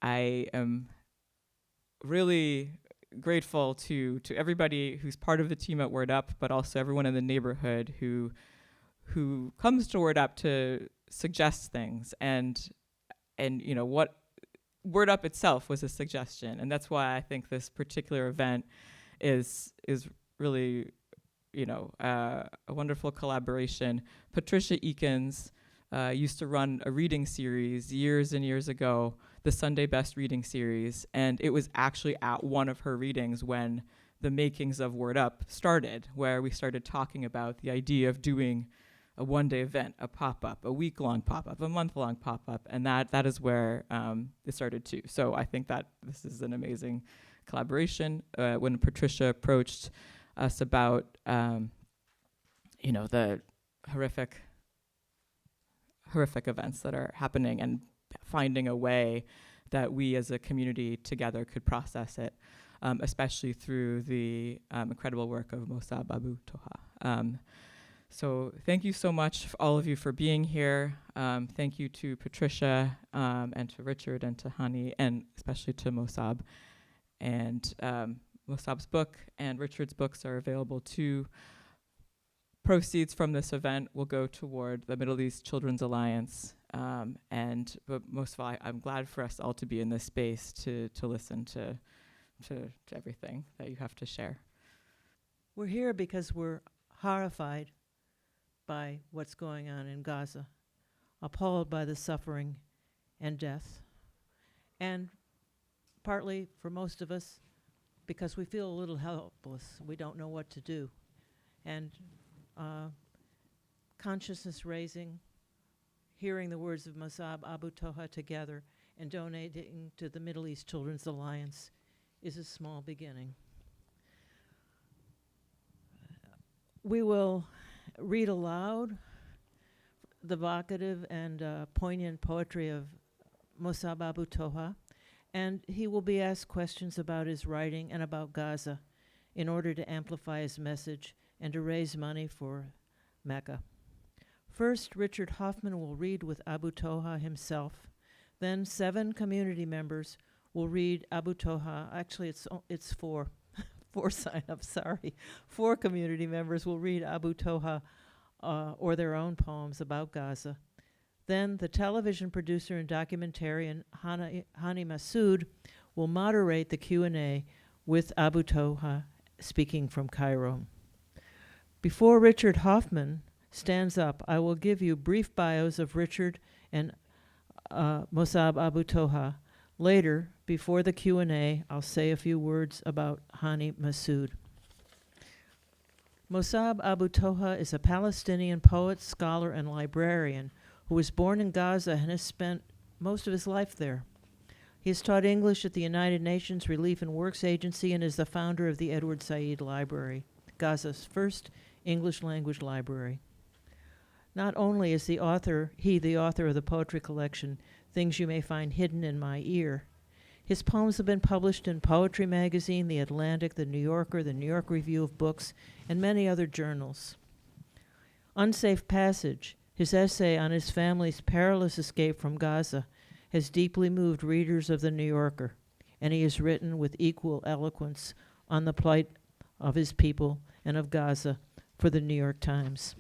I am really grateful to everybody who's part of the team at Word Up, but also everyone in the neighborhood who comes to Word Up to suggest things, and what Word Up itself was a suggestion, and that's why I think this particular event is really a wonderful collaboration. Patricia Eakins used to run a reading series years and years ago, the Sunday Best Reading Series, and it was actually at one of her readings when the makings of Word Up started, where we started talking about the idea of doing a one-day event, a pop-up, a week-long pop-up, a month-long pop-up, and that is where it started too. So I think that this is an amazing collaboration. When Patricia approached us about the horrific events that are happening and finding a way that we as a community together could process it, especially through the incredible work of Mosab Abu Toha. So thank you so much, all of you, for being here. Thank you to Patricia and to Richard and to Hany, and especially to Mosab. And Mosab's book and Richard's books are available too. Proceeds from this event will go toward the Middle East Children's Alliance. But most of all, I'm glad for us all to be in this space to listen to everything that you have to share. We're here because we're horrified by what's going on in Gaza, appalled by the suffering and death, and partly, for most of us, because we feel a little helpless. We don't know what to do. And consciousness raising, hearing the words of Mosab Abu Toha together, and donating to the Middle East Children's Alliance is a small beginning. We will read aloud the evocative and poignant poetry of Mosab Abu Toha, and he will be asked questions about his writing and about Gaza in order to amplify his message and to raise money for Meca. First, Richard Hoffman will read with Abu Toha himself. Then 7 community members will read Abu Toha. Actually, it's 4. 4 sign-ups, sorry. 4 community members will read Abu Toha or their own poems about Gaza. Then the television producer and documentarian Hany Massoud will moderate the Q&A with Abu Toha speaking from Cairo. Before Richard Hoffman stands up, I will give you brief bios of Richard and Mosab Abu Toha. Later, before the Q&A, I'll say a few words about Hany Massoud. Mosab Abu Toha is a Palestinian poet, scholar, and librarian who was born in Gaza and has spent most of his life there. He has taught English at the United Nations Relief and Works Agency and is the founder of the Edward Said Library, Gaza's first English language library. Not only is he the author of the poetry collection, Things You May Find Hidden in My Ear, his poems have been published in Poetry Magazine, The Atlantic, The New Yorker, The New York Review of Books, and many other journals. Unsafe Passage, his essay on his family's perilous escape from Gaza, has deeply moved readers of The New Yorker, and he has written with equal eloquence on the plight of his people and of Gaza for the New York Times.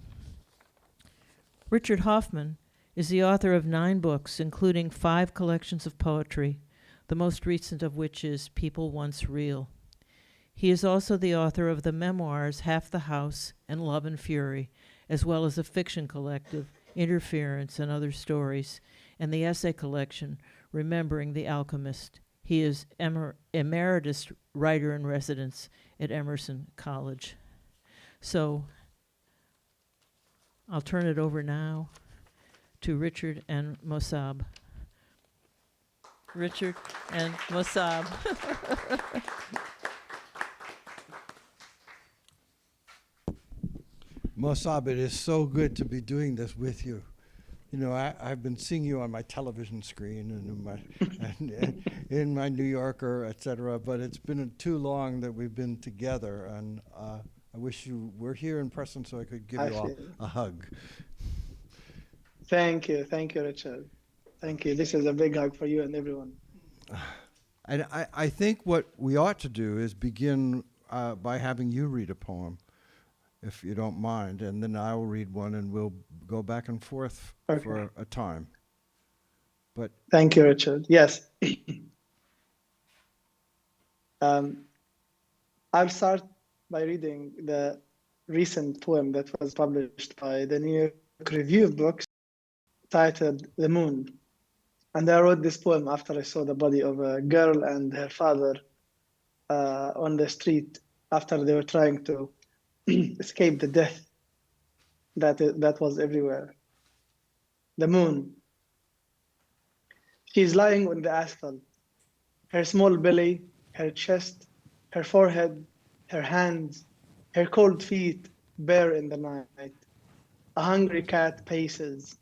Richard Hoffman is the author of 9 books, including 5 collections of poetry, the most recent of which is People Once Real. He is also the author of the memoirs Half the House and Love and Fury, as well as a fiction collective, Interference and Other Stories, and the essay collection, Remembering the Alchemist. He is emeritus writer-in-residence at Emerson College. So I'll turn it over now to Richard and Mosab. Richard and Mosab. Mosab, it is so good to be doing this with you. You know, I've been seeing you on my television screen and in my New Yorker, etc. But it's been too long that we've been together, and I wish you were here in person so I could give you all a hug. Thank you, Richard. Thank you. This is a big hug for you and everyone. And I think what we ought to do is begin by having you read a poem, if you don't mind, and then I will read one, and we'll go back and forth for a time. But thank you, Richard. Yes. I'll start by reading the recent poem that was published by the New York Review of Books titled The Moon. And I wrote this poem after I saw the body of a girl and her father on the street after they were trying to escape the death that was everywhere. The moon. She is lying on the asphalt. Her small belly, her chest, her forehead, her hands, her cold feet bare in the night. A hungry cat paces.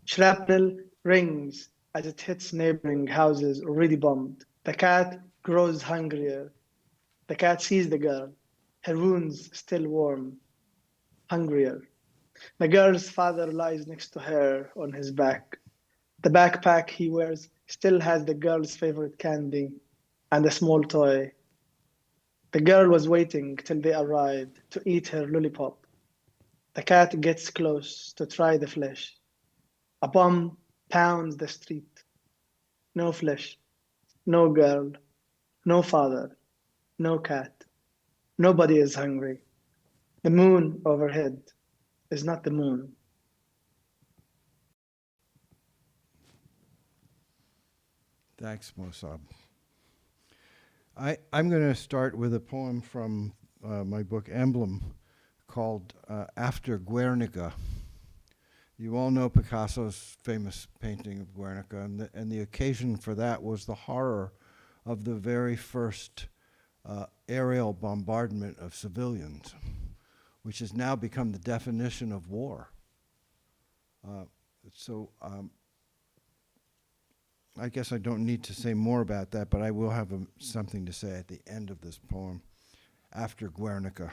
Shrapnel rings as it hits neighboring houses already bombed. The cat grows hungrier. The cat sees the girl, her wounds still warm, hungrier. The girl's father lies next to her on his back. The backpack he wears still has the girl's favorite candy and a small toy. The girl was waiting till they arrived to eat her lollipop. The cat gets close to try the flesh. A bomb pounds the street. No flesh, no girl, no father, no cat. Nobody is hungry. The moon overhead is not the moon. thanks, Mosab. I'm going to start with a poem from my book Emblem called After Guernica. You all know Picasso's famous painting of Guernica, and the occasion for that was the horror of the very first aerial bombardment of civilians, which has now become the definition of war. I guess I don't need to say more about that, but I will have something to say at the end of this poem. After Guernica.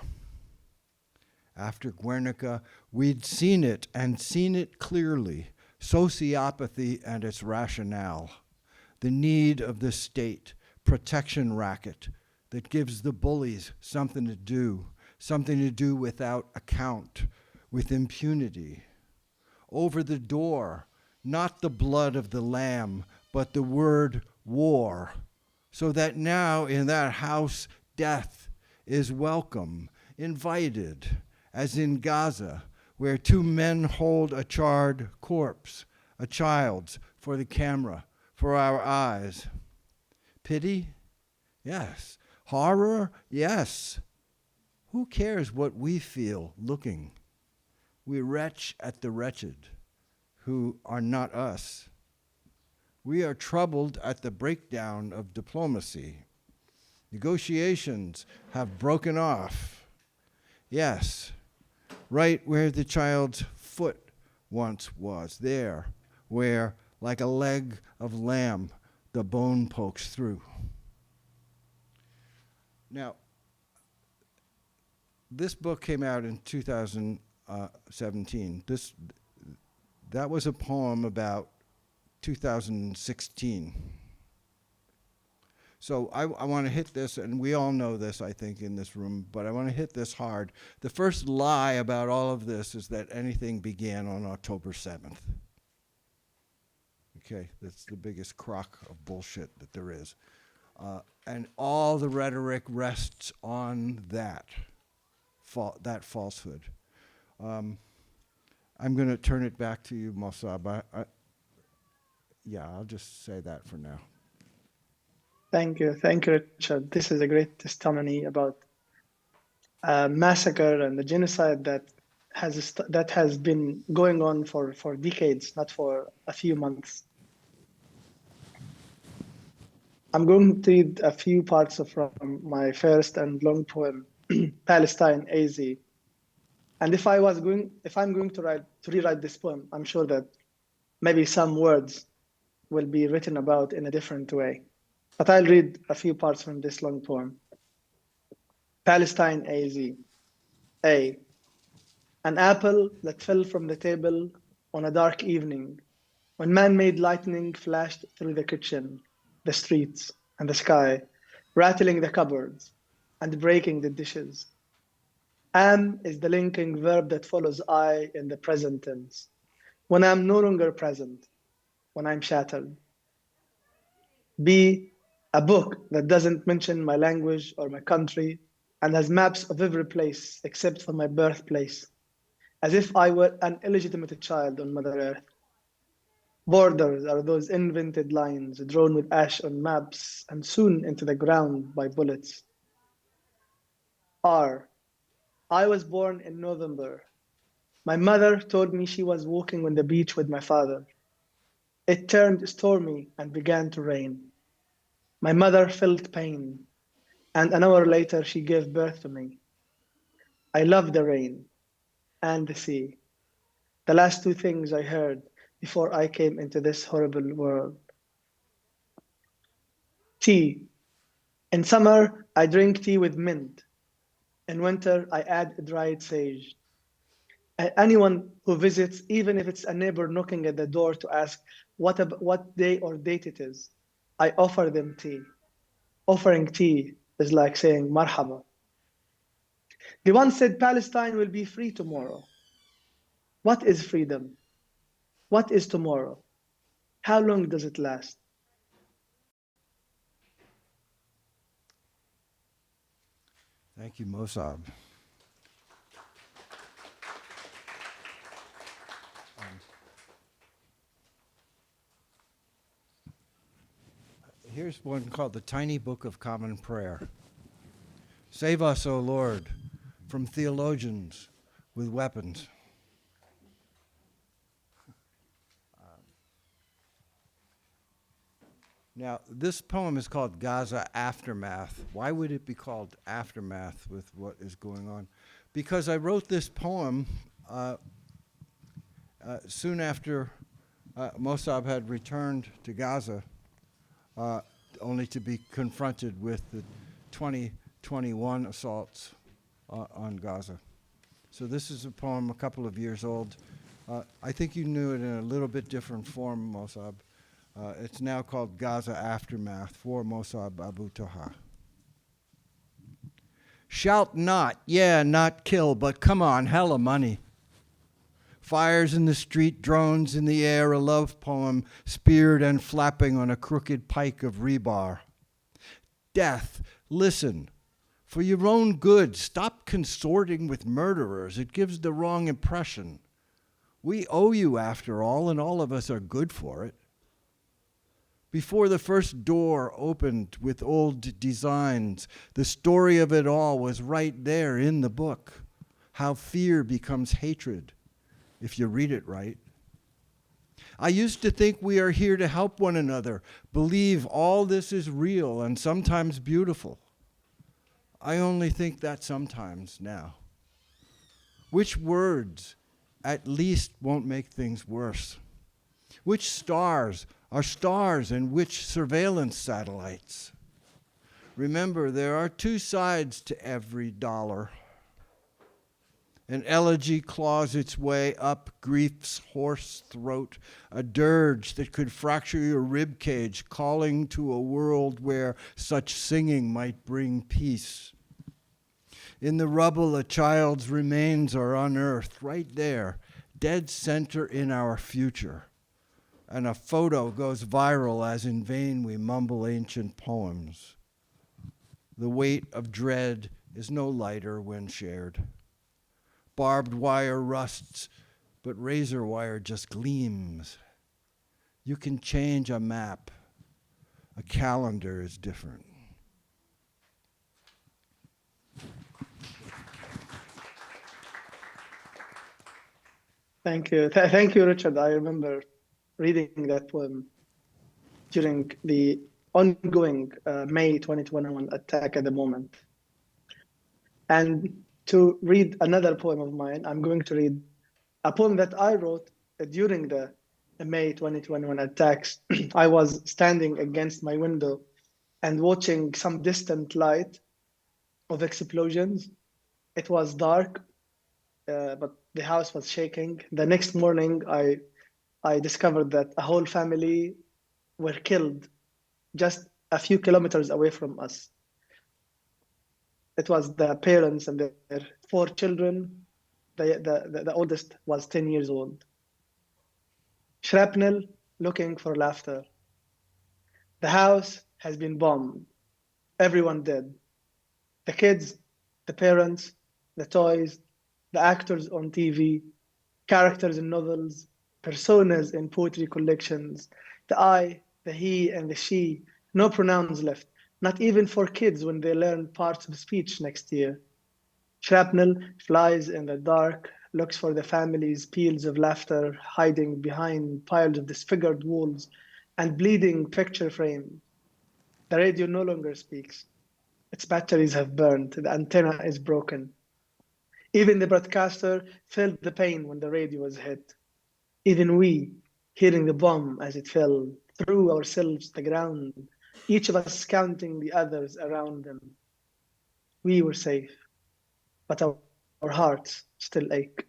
After Guernica, we'd seen it, and seen it clearly, sociopathy and its rationale, the need of the state, protection racket that gives the bullies something to do without account, with impunity. Over the door, not the blood of the lamb, but the word war, so that now in that house death is welcome, invited, as in Gaza, where two men hold a charred corpse, a child's, for the camera, for our eyes. Pity? Yes. Horror? Yes. Who cares what we feel looking? We retch at the wretched, who are not us. We are troubled at the breakdown of diplomacy. Negotiations have broken off. Yes, right where the child's foot once was, there, where, like a leg of lamb, the bone pokes through. Now, this book came out in 2017. That was a poem about 2016. So I want to hit this, and we all know this, I think, in this room, but I want to hit this hard. The first lie about all of this is that anything began on October 7th. Okay, that's the biggest crock of bullshit that there is. And all the rhetoric rests on that falsehood. I'm going to turn it back to you, Mosab. I'll just say that for now. Thank you, Richard. This is a great testimony about a massacre and the genocide that has been going on for decades, not for a few months. I'm going to read a few parts from my first and long poem, Palestine AZ. And if I'm going to rewrite this poem, I'm sure that maybe some words will be written about in a different way. But I'll read a few parts from this long poem. Palestine AZ. A. An apple that fell from the table on a dark evening when man-made lightning flashed through the kitchen. the streets, and the sky, rattling the cupboards, and breaking the dishes. Am is the linking verb that follows I in the present tense. When I'm no longer present, when I'm shattered. Be, a book that doesn't mention my language or my country and has maps of every place except for my birthplace, as if I were an illegitimate child on Mother Earth. Borders are those invented lines drawn with ash on maps and soon into the ground by bullets. R. I was born in November. My mother told me she was walking on the beach with my father. It turned stormy and began to rain. My mother felt pain, and an hour later she gave birth to me. I love the rain and the sea, the last two things I heard before I came into this horrible world. Tea. In summer, I drink tea with mint. In winter, I add dried sage. Anyone who visits, even if it's a neighbor knocking at the door to ask what day or date it is, I offer them tea. Offering tea is like saying marhaba. The one said Palestine will be free tomorrow. What is freedom? What is tomorrow? How long does it last? Thank you, Mosab. Here's one called The Tiny Book of Common Prayer. Save us, O Lord, from theologians with weapons. Now, this poem is called Gaza Aftermath. Why would it be called Aftermath with what is going on? Because I wrote this poem soon after Mosab had returned to Gaza, only to be confronted with the 2021 assaults on Gaza. So this is a poem a couple of years old. I think you knew it in a little bit different form, Mosab. It's now called Gaza Aftermath for Mosab Abu Toha. Shout not, yeah, not kill, but come on, hella money. Fires in the street, drones in the air, a love poem speared and flapping on a crooked pike of rebar. Death, listen, for your own good, stop consorting with murderers. It gives the wrong impression. We owe you after all, and all of us are good for it. Before the first door opened with old designs, the story of it all was right there in the book. How fear becomes hatred, if you read it right. I used to think we are here to help one another, believe all this is real and sometimes beautiful. I only think that sometimes now. Which words at least won't make things worse? Which stars are stars and which surveillance satellites? Remember, there are two sides to every dollar. An elegy claws its way up grief's hoarse throat, a dirge that could fracture your rib cage, calling to a world where such singing might bring peace. In the rubble, a child's remains are unearthed, right there, dead center in our future. And a photo goes viral as in vain we mumble ancient poems. The weight of dread is no lighter when shared. Barbed wire rusts, but razor wire just gleams. You can change a map. A calendar is different. Thank you. Thank you, Richard. I remember reading that poem during the ongoing May 2021 attack at the moment. And to read another poem of mine, I'm going to read a poem that I wrote during the May 2021 attacks. I was standing against my window and watching some distant light of explosions. It was dark, but the house was shaking. The next morning, I discovered that a whole family were killed just a few kilometers away from us. It was the parents and their 4 children. The oldest was 10 years old. Shrapnel looking for laughter. The house has been bombed. Everyone dead. The kids, the parents, the toys, the actors on TV, characters in novels, personas in poetry collections, the I, the he, and the she, no pronouns left, not even for kids when they learn parts of speech next year. Shrapnel flies in the dark, looks for the family's peals of laughter hiding behind piles of disfigured walls and bleeding picture frames. The radio no longer speaks. Its batteries have burned. The antenna is broken. Even the broadcaster felt the pain when the radio was hit. Even we, hearing the bomb as it fell, threw ourselves to the ground, each of us counting the others around them. We were safe, but our hearts still ache.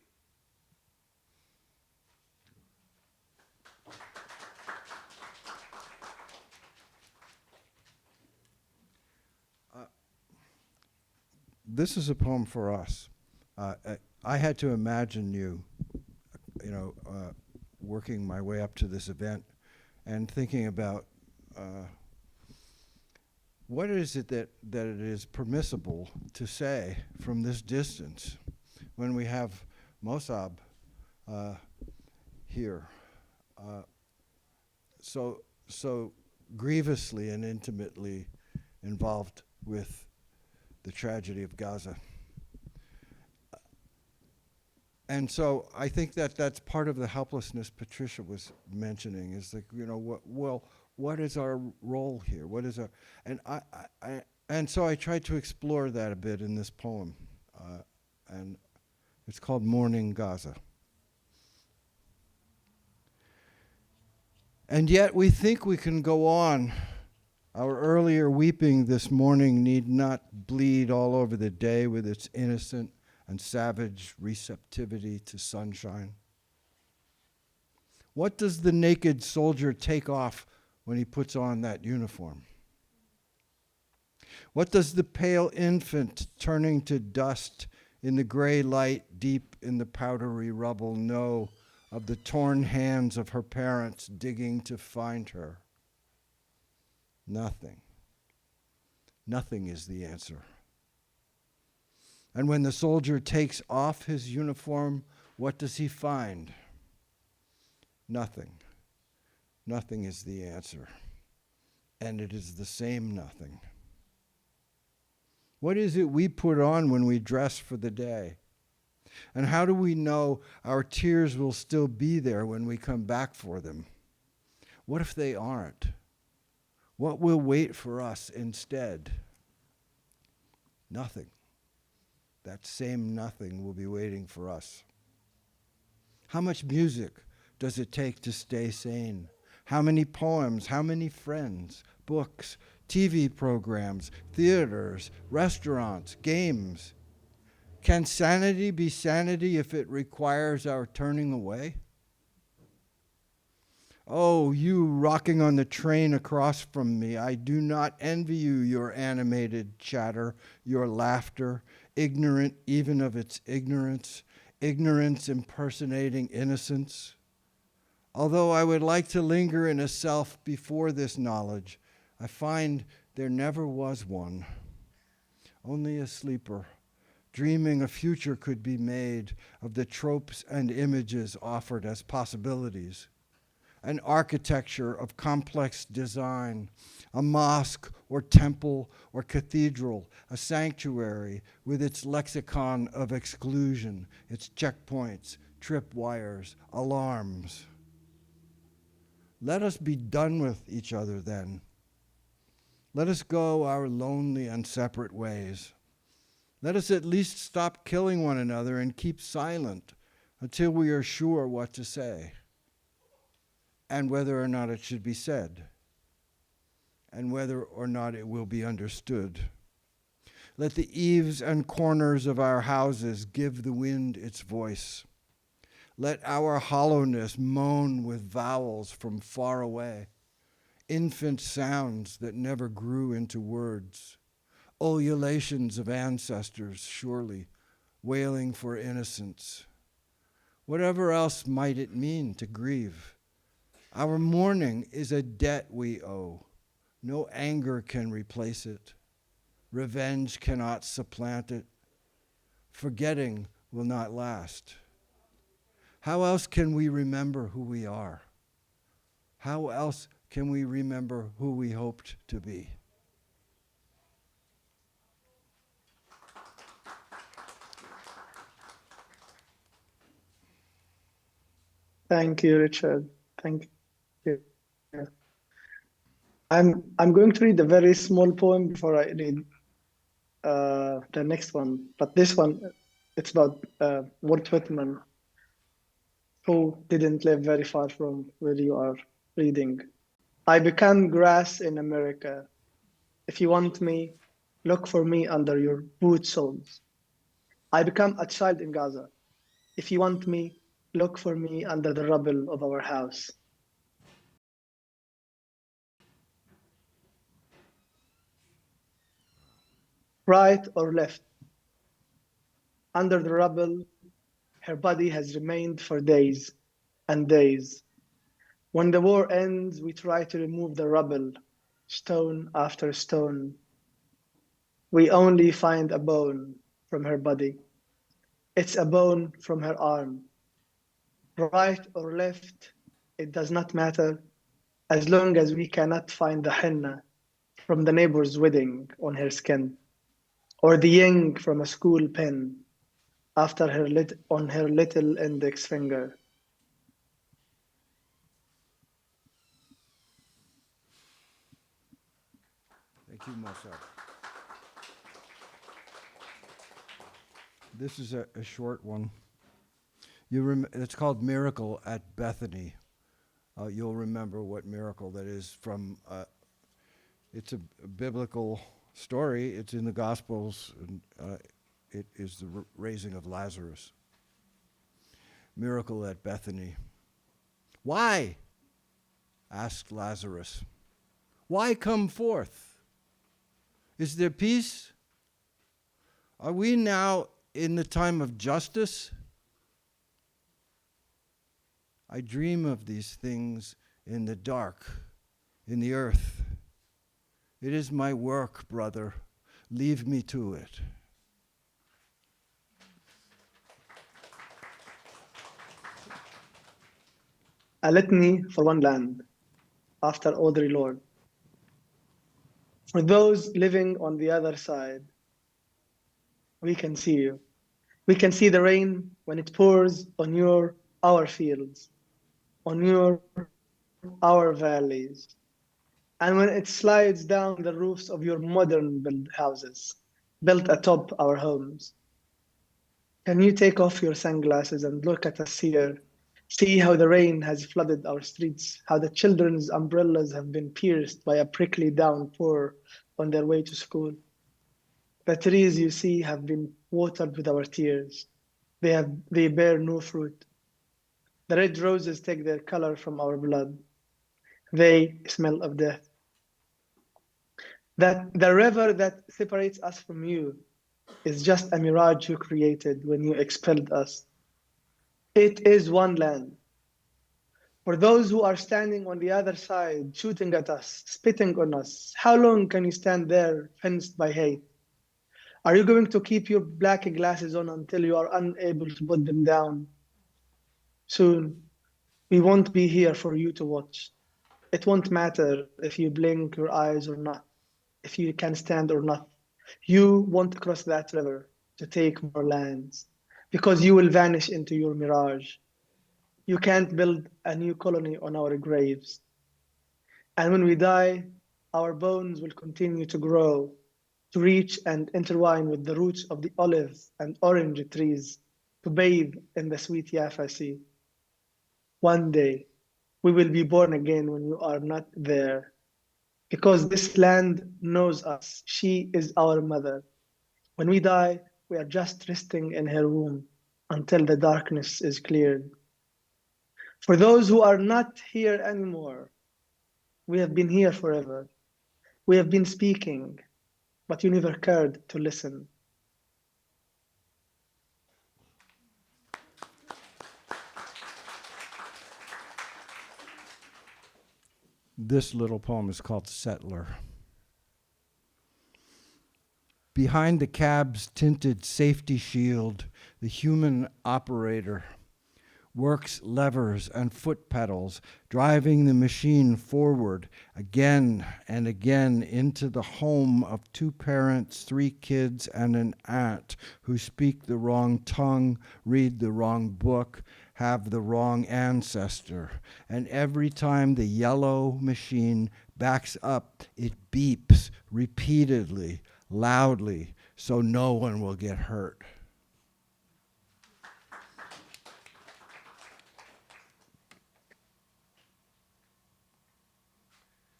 This is a poem for us. I had to imagine you working my way up to this event and thinking about what is it that it is permissible to say from this distance when we have Mosab here so grievously and intimately involved with the tragedy of Gaza. And so I think that that's part of the helplessness Patricia was mentioning is like, what is our role here? What is our, and so I tried to explore that a bit in this poem. And it's called Mourning Gaza. And yet we think we can go on. Our earlier weeping this morning need not bleed all over the day with its innocent and savage receptivity to sunshine. What does the naked soldier take off when he puts on that uniform? What does the pale infant turning to dust in the gray light deep in the powdery rubble know of the torn hands of her parents digging to find her? Nothing. Nothing is the answer. And when the soldier takes off his uniform, what does he find? Nothing. Nothing is the answer. And it is the same nothing. What is it we put on when we dress for the day? And how do we know our tears will still be there when we come back for them? What if they aren't? What will wait for us instead? Nothing. That same nothing will be waiting for us. How much music does it take to stay sane? How many poems, how many friends, books, TV programs, theaters, restaurants, games? Can sanity be sanity if it requires our turning away? Oh, you rocking on the train across from me, I do not envy you your animated chatter, your laughter, ignorant even of its ignorance, ignorance impersonating innocence. Although I would like to linger in a self before this knowledge, I find there never was one, only a sleeper, dreaming a future could be made of the tropes and images offered as possibilities. An architecture of complex design, a mosque or temple or cathedral, a sanctuary with its lexicon of exclusion, its checkpoints, tripwires, alarms. Let us be done with each other then. Let us go our lonely and separate ways. Let us at least stop killing one another and keep silent until we are sure what to say, and whether or not it should be said, and whether or not it will be understood. Let the eaves and corners of our houses give the wind its voice. Let our hollowness moan with vowels from far away. infant sounds that never grew into words, ululations of ancestors, surely, wailing for innocence. Whatever else might it mean to grieve? Our mourning is a debt we owe. No anger can replace it. Revenge cannot supplant it. Forgetting will not last. How else can we remember who we are? How else can we remember who we hoped to be? Thank you, Richard. Thank you. I'm going to read a very small poem before I read the next one. But this one, it's about Walt Whitman, who didn't live very far from where you are reading. I become grass in America. If you want me, look for me under your boot soles. I become a child in Gaza. If you want me, look for me under the rubble of our house. Right or left? Under the rubble, her body has remained for days and days. When the war ends, we try to remove the rubble, stone after stone. We only find a bone from her body. It's a bone from her arm. Right or left, it does not matter, as long as we cannot find the henna from the neighbor's wedding on her skin, or the ink from a school pen after on her little index finger. Thank you, Masab. This is a short one. It's called Miracle at Bethany. You'll remember what miracle that is from. It's a biblical story. It's in the Gospels. And, it is the raising of Lazarus. Miracle at Bethany. Why? Asked Lazarus. Why come forth? Is there peace? Are we now in the time of justice? I dream of these things in the dark, in the earth. It is my work, brother. Leave me to it. A litany for one land, after Audre Lorde. For those living on the other side, we can see you. We can see the rain when it pours on our fields, on our valleys, and when it slides down the roofs of your modern built houses, built atop our homes. Can you take off your sunglasses and look at us here? See how the rain has flooded our streets, how the children's umbrellas have been pierced by a prickly downpour on their way to school. The trees you see have been watered with our tears. They bear no fruit. The red roses take their color from our blood. They smell of death. That the river that separates us from you is just a mirage you created when you expelled us. It is one land. For those who are standing on the other side, shooting at us, spitting on us, how long can you stand there, fenced by hate? Are you going to keep your black glasses on until you are unable to put them down? Soon, we won't be here for you to watch. It won't matter if you blink your eyes or not, if you can stand or not. You won't cross that river to take more lands, because you will vanish into your mirage. You can't build a new colony on our graves. And when we die, our bones will continue to grow, to reach and intertwine with the roots of the olive and orange trees, to bathe in the sweet Yafa Sea. One day, we will be born again when you are not there, because this land knows us. She is our mother. When we die, we are just resting in her womb until the darkness is cleared. For those who are not here anymore, We have been here forever. We have been speaking, but you never cared to listen. This little poem is called Settler. Behind the cab's tinted safety shield, the human operator works levers and foot pedals, driving the machine forward again and again into the home of 2 parents, 3 kids, and an aunt who speak the wrong tongue, read the wrong book, have the wrong ancestor. And every time the yellow machine backs up, it beeps repeatedly, loudly, so no one will get hurt.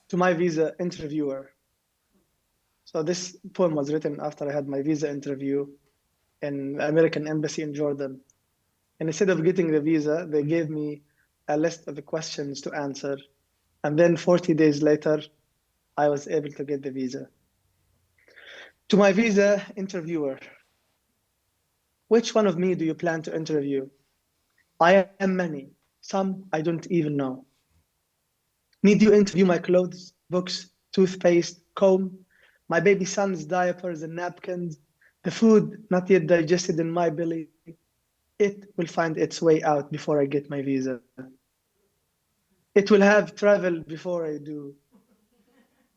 To my visa interviewer. So this poem was written after I had my visa interview in the American Embassy in Jordan. And instead of getting the visa, they gave me a list of the questions to answer. And then 40 days later, I was able to get the visa. To my visa interviewer, which one of me do you plan to interview? I am many, some I don't even know. Need you interview my clothes, books, toothpaste, comb, my baby son's diapers and napkins, the food not yet digested in my belly? It will find its way out before I get my visa. It will have traveled before I do.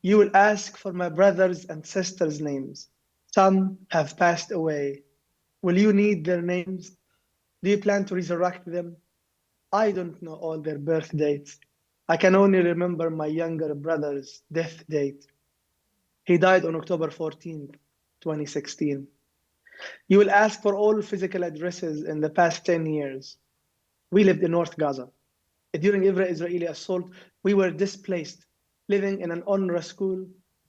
You will ask for my brothers and sisters' names. Some have passed away. Will you need their names? Do you plan to resurrect them? I don't know all their birth dates. I can only remember my younger brother's death date. He died on October 14th, 2016. You will ask for all physical addresses in the past 10 years. We lived in North Gaza. During every Israeli assault, we were displaced, living in an UNRWA school,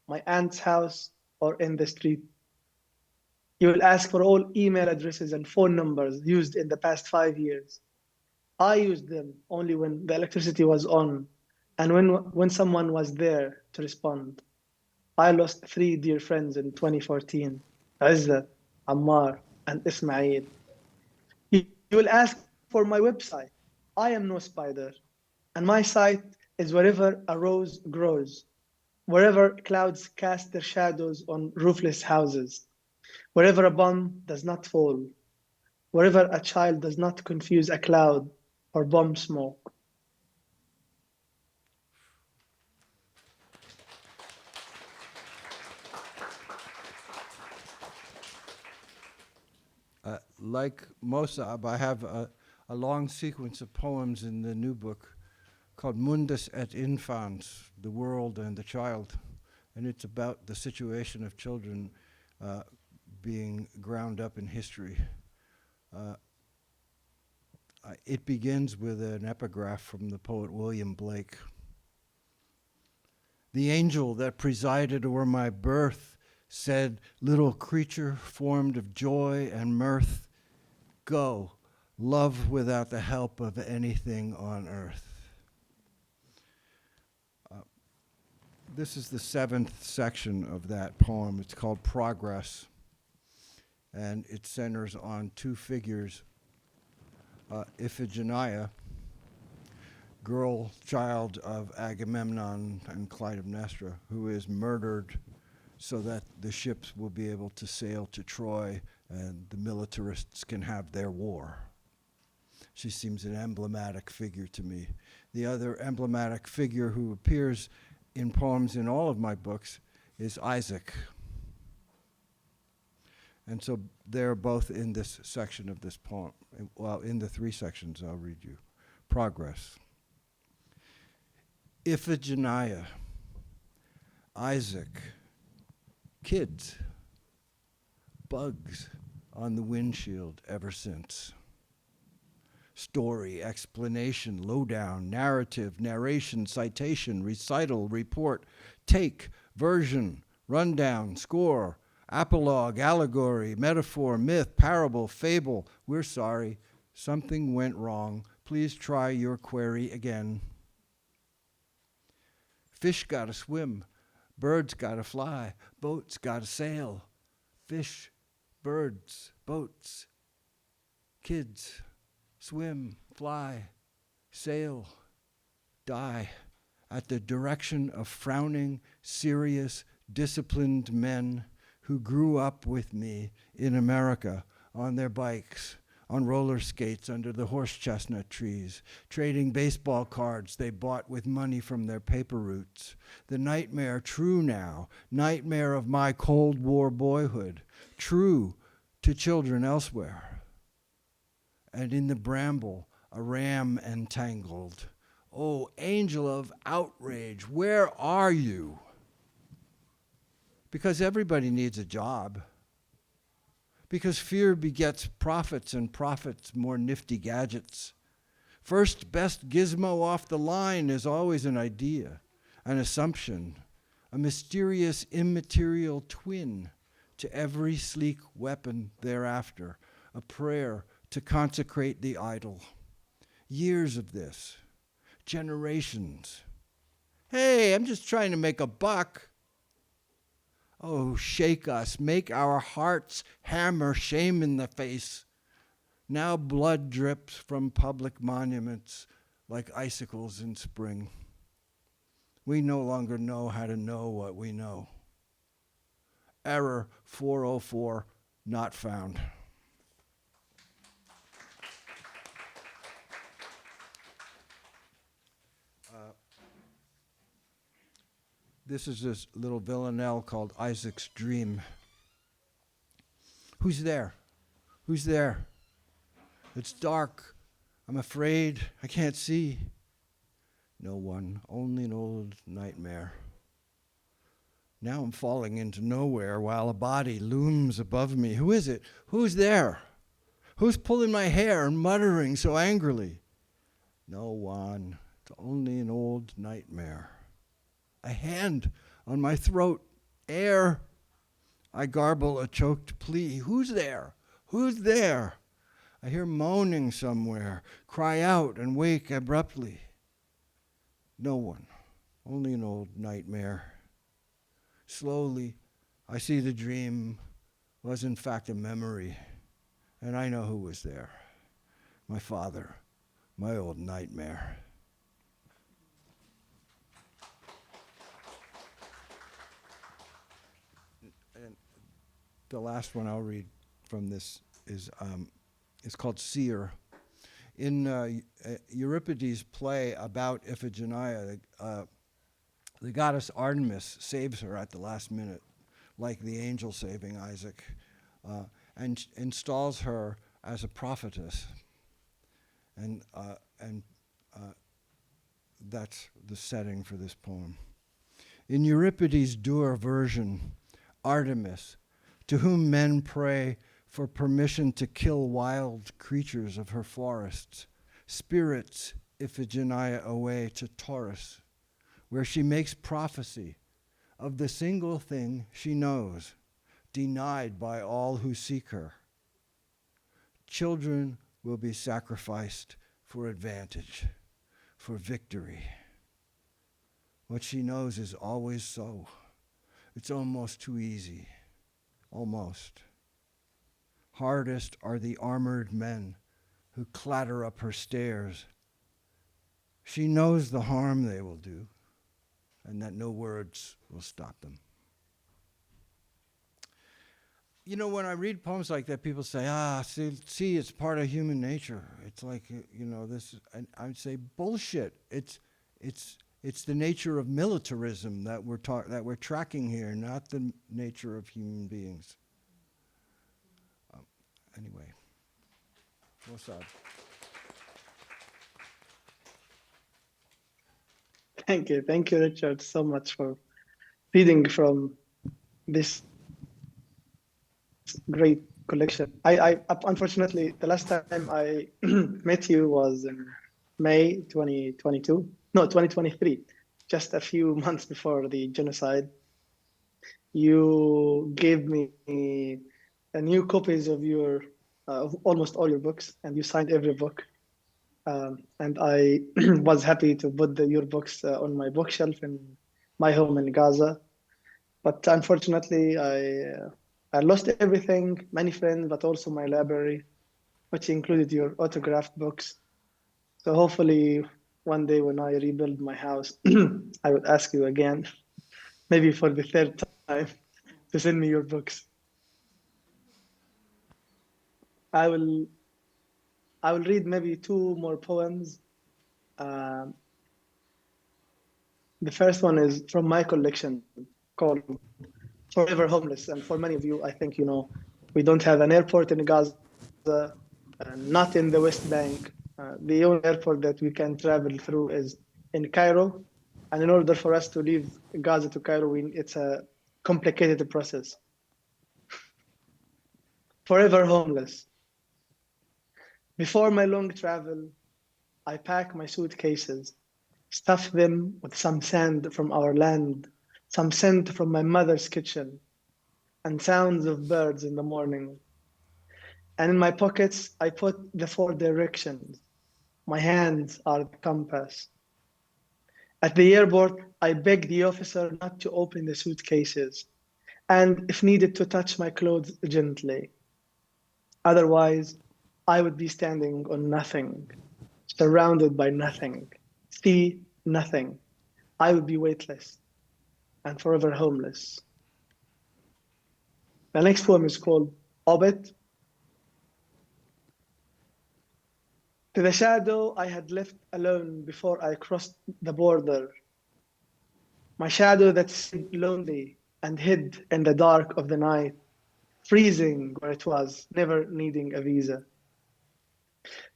my aunt's house, or in the street. You will ask for all email addresses and phone numbers used in the past 5 years. I used them only when the electricity was on and when someone was there to respond. I lost 3 dear friends in 2014, Izzat, Ammar, and Ismail. You will ask for my website. I am no spider, and my site is wherever a rose grows, wherever clouds cast their shadows on roofless houses, wherever a bomb does not fall, wherever a child does not confuse a cloud or bomb smoke. Like Mosab, I have a long sequence of poems in the new book called Mundus et Infans, The World and the Child. And it's about the situation of children being ground up in history. It begins with an epigraph from the poet William Blake. The angel that presided o'er my birth said, little creature formed of joy and mirth, go, love without the help of anything on earth. This is the 7th section of that poem. It's called Progress, and it centers on 2 figures, Iphigenia, girl child of Agamemnon and Clytemnestra, who is murdered so that the ships will be able to sail to Troy and the militarists can have their war. She seems an emblematic figure to me. The other emblematic figure who appears in poems in all of my books is Isaac. And so they're both in this section of this poem. Well, in the 3 sections I'll read you. Progress. Iphigenia, Isaac, kids, bugs on the windshield ever since. Story, explanation, lowdown, narrative, narration, citation, recital, report, take, version, rundown, score, apologue, allegory, metaphor, myth, parable, fable. We're sorry, something went wrong. Please try your query again. Fish gotta swim, birds gotta fly, boats gotta sail. Fish, birds, boats, kids, swim, fly, sail, die at the direction of frowning, serious, disciplined men who grew up with me in America on their bikes, on roller skates under the horse chestnut trees, trading baseball cards they bought with money from their paper routes. The nightmare true now, nightmare of my Cold War boyhood, true to children elsewhere. And in the bramble, a ram entangled. Oh, angel of outrage, where are you? Because everybody needs a job. Because fear begets profits, and profits more nifty gadgets. First best gizmo off the line is always an idea, an assumption, a mysterious immaterial twin to every sleek weapon thereafter, a prayer to consecrate the idol. Years of this, generations. Hey, I'm just trying to make a buck. Oh, shake us, make our hearts hammer shame in the face. Now blood drips from public monuments like icicles in spring. We no longer know how to know what we know. Error 404, not found. This is this little villanelle called Isaac's Dream. Who's there? Who's there? It's dark. I'm afraid. I can't see. No one. Only an old nightmare. Now I'm falling into nowhere while a body looms above me. Who is it? Who's there? Who's pulling my hair and muttering so angrily? No one. It's only an old nightmare. A hand on my throat. Air. I garble a choked plea. Who's there? Who's there? I hear moaning somewhere. Cry out and wake abruptly. No one. Only an old nightmare. Slowly, I see the dream was in fact a memory. And I know who was there. My father. My old nightmare. The last one I'll read from this is called Seer. In Euripides' play about Iphigenia, the goddess Artemis saves her at the last minute, like the angel saving Isaac, and installs her as a prophetess. And that's the setting for this poem. In Euripides' Dur version, Artemis, to whom men pray for permission to kill wild creatures of her forests, spirits Iphigenia away to Taurus, where she makes prophecy of the single thing she knows, denied by all who seek her. Children will be sacrificed for advantage, for victory. What she knows is always so. It's almost too easy. Almost. Hardest are the armored men who clatter up her stairs. She knows the harm they will do, and that no words will stop them. You know, when I read poems like that, people say, see, it's part of human nature. It's like, this, and I would say, bullshit. It's the nature of militarism that we're tracking here, not the nature of human beings. Anyway, Mosab. Thank you, Richard, so much for reading from this great collection. I unfortunately, the last time I met you was in May 2022. No, 2023, just a few months before the genocide. You gave me new copies of your almost all your books, and you signed every book. And I was happy to put your books on my bookshelf in my home in Gaza. But unfortunately, I lost everything, many friends, but also my library, which included your autographed books. So hopefully one day when I rebuild my house, I would ask you again, maybe for the third time, to send me your books. I will read maybe two more poems. Um, the first one is from my collection called Forever Homeless. And for many of you, I think you know, we don't have an airport in Gaza, not in the West Bank. The only airport that we can travel through is in Cairo. And in order for us to leave Gaza to Cairo, it's a complicated process. Forever homeless. Before my long travel, I pack my suitcases, stuff them with some sand from our land, some scent from my mother's kitchen, and sounds of birds in the morning. And in my pockets, I put the 4 directions. My hands are the compass. At the airport, I beg the officer not to open the suitcases, and if needed, to touch my clothes gently. Otherwise, I would be standing on nothing, surrounded by nothing, see nothing. I would be weightless and forever homeless. The next poem is called Obit. To the shadow I had left alone before I crossed the border. My shadow that seemed lonely and hid in the dark of the night, freezing where it was, never needing a visa.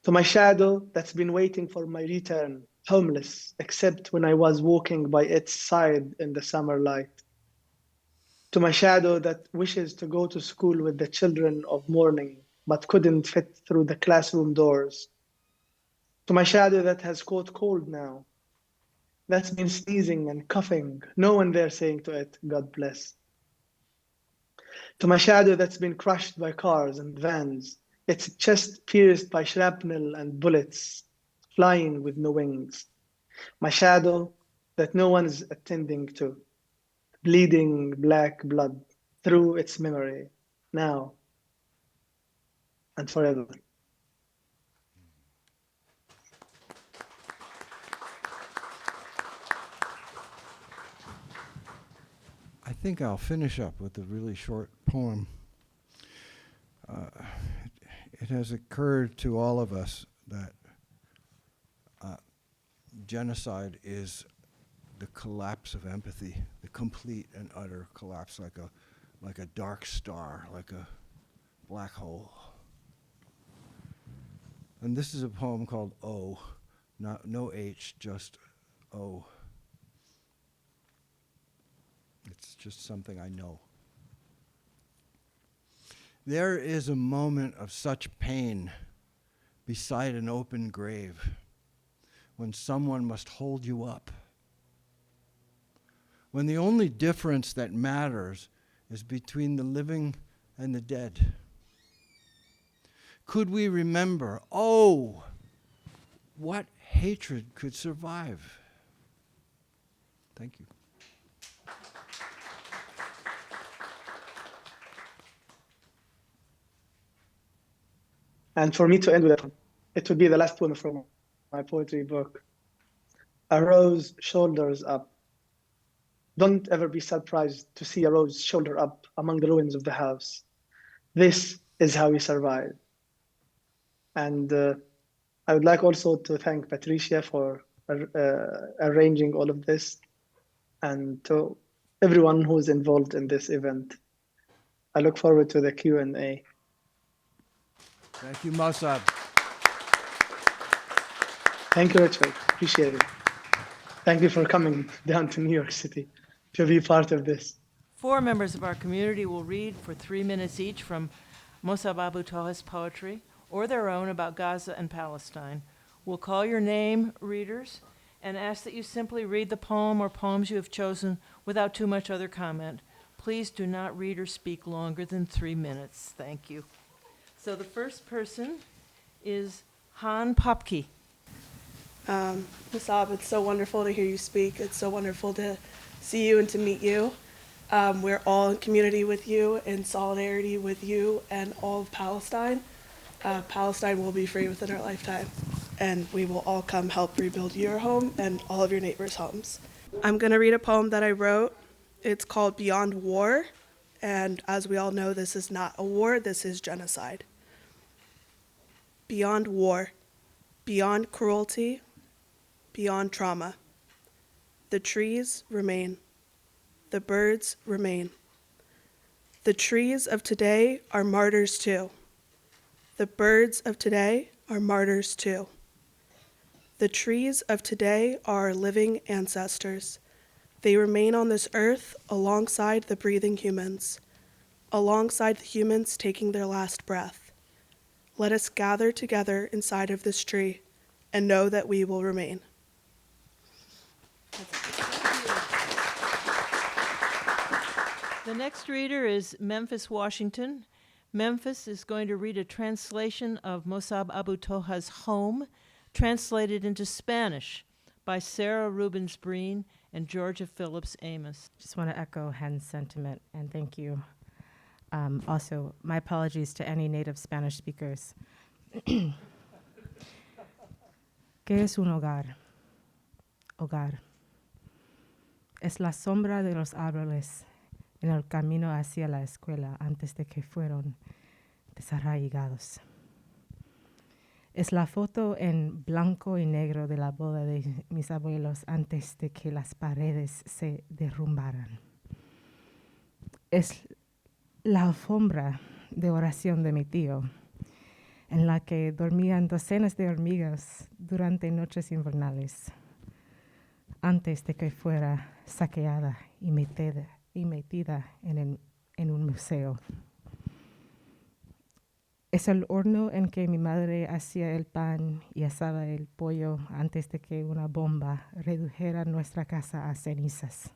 To my shadow that's been waiting for my return, homeless, except when I was walking by its side in the summer light. To my shadow that wishes to go to school with the children of morning, but couldn't fit through the classroom doors. To my shadow that has caught cold now, that's been sneezing and coughing, no one there saying to it, God bless. To my shadow that's been crushed by cars and vans, its chest pierced by shrapnel and bullets, flying with no wings. My shadow that no one is attending to, bleeding black blood through its memory, now and forever. I think I'll finish up with a really short poem. It has occurred to all of us that genocide is the collapse of empathy, the complete and utter collapse, like a dark star, like a black hole. And this is a poem called O, no H, just O. It's just something I know. There is a moment of such pain beside an open grave when someone must hold you up. When the only difference that matters is between the living and the dead. Could we remember, oh, what hatred could survive? Thank you. And for me to end with it would be the last poem from my poetry book. A rose shoulders up. Don't ever be surprised to see a rose shoulder up among the ruins of the house. This is how we survive. And I would like also to thank Patricia for arranging all of this, and to everyone who is involved in this event. I look forward to the Q&A. Thank you, Mosab. Thank you, Richard. Appreciate it. Thank you for coming down to New York City to be part of this. 4 members of our community will read for 3 minutes each from Mosab Abu Toha's poetry or their own about Gaza and Palestine. We'll call your name, readers, and ask that you simply read the poem or poems you have chosen without too much other comment. Please do not read or speak longer than 3 minutes. Thank you. So the first person is Han Popke. Masab, it's so wonderful to hear you speak. It's so wonderful to see you and to meet you. We're all in community with you, in solidarity with you and all of Palestine. Palestine will be free within our lifetime, and we will all come help rebuild your home and all of your neighbors' homes. I'm going to read a poem that I wrote. It's called Beyond War, and as we all know, this is not a war, this is genocide. Beyond war, beyond cruelty, beyond trauma. The trees remain. The birds remain. The trees of today are martyrs too. The birds of today are martyrs too. The trees of today are our living ancestors. They remain on this earth alongside the breathing humans, alongside the humans taking their last breath. Let us gather together inside of this tree and know that we will remain. The next reader is Memphis, Washington. Memphis is going to read a translation of Mosab Abu Toha's Home, translated into Spanish by Sarah Rubens Breen and Georgia Phillips Amos. Just want to echo Hen's sentiment and thank you. Also, my apologies to any native Spanish speakers. ¿Qué es un hogar? Hogar. Es la sombra de los árboles en el camino hacia la escuela antes de que fueron desarraigados. Es la foto en blanco y negro de la boda de mis abuelos antes de que las paredes se derrumbaran. Es la alfombra de oración de mi tío, en la que dormían docenas de hormigas durante noches invernales, antes de que fuera saqueada y metida en un museo. Es el horno en que mi madre hacía el pan y asaba el pollo antes de que una bomba redujera nuestra casa a cenizas.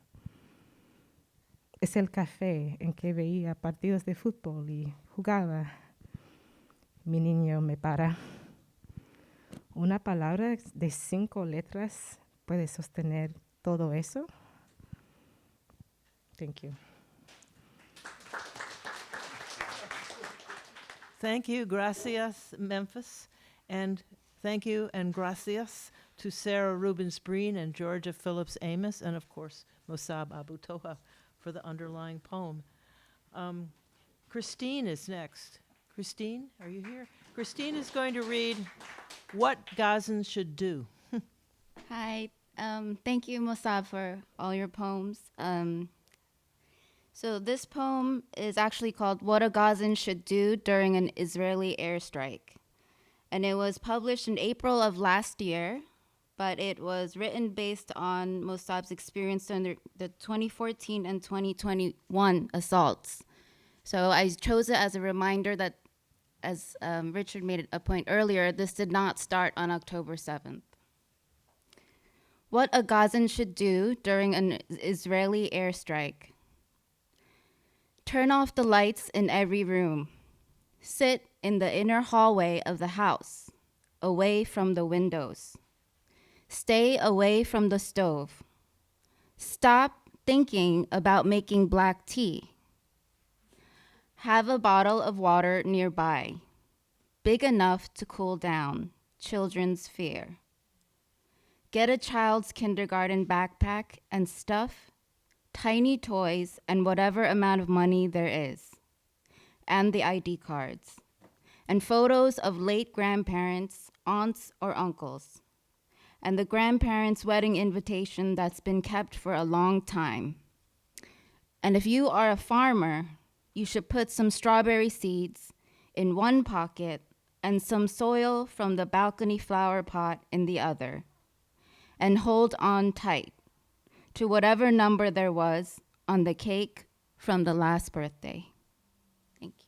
Es el café en que veía partidos de fútbol y jugaba. Mi niño me para. ¿Una palabra de 5 letras puede sostener todo eso? Thank you. Thank you, gracias, Memphis. And thank you and gracias to Sarah Rubens Breen and Georgia Phillips Amos, and of course, Mosab Abu Toha for the underlying poem. Christine is next. Christine, are you here? Christine is going to read What Gazans Should Do. Hi, thank you, Mosab, for all your poems. So this poem is actually called What a Gazan Should Do During an Israeli Airstrike. And it was published in April of last year, but it was written based on Mosab's experience during the 2014 and 2021 assaults. So I chose it as a reminder that, as Richard made a point earlier, this did not start on October 7th. What a Gazan should do during an Israeli airstrike. Turn off the lights in every room. Sit in the inner hallway of the house, away from the windows. Stay away from the stove. Stop thinking about making black tea. Have a bottle of water nearby, big enough to cool down children's fear. Get a child's kindergarten backpack and stuff, tiny toys, and whatever amount of money there is, and the ID cards, and photos of late grandparents, aunts, or uncles, and the grandparents' wedding invitation that's been kept for a long time. And if you are a farmer, you should put some strawberry seeds in one pocket and some soil from the balcony flower pot in the other, and hold on tight to whatever number there was on the cake from the last birthday. Thank you.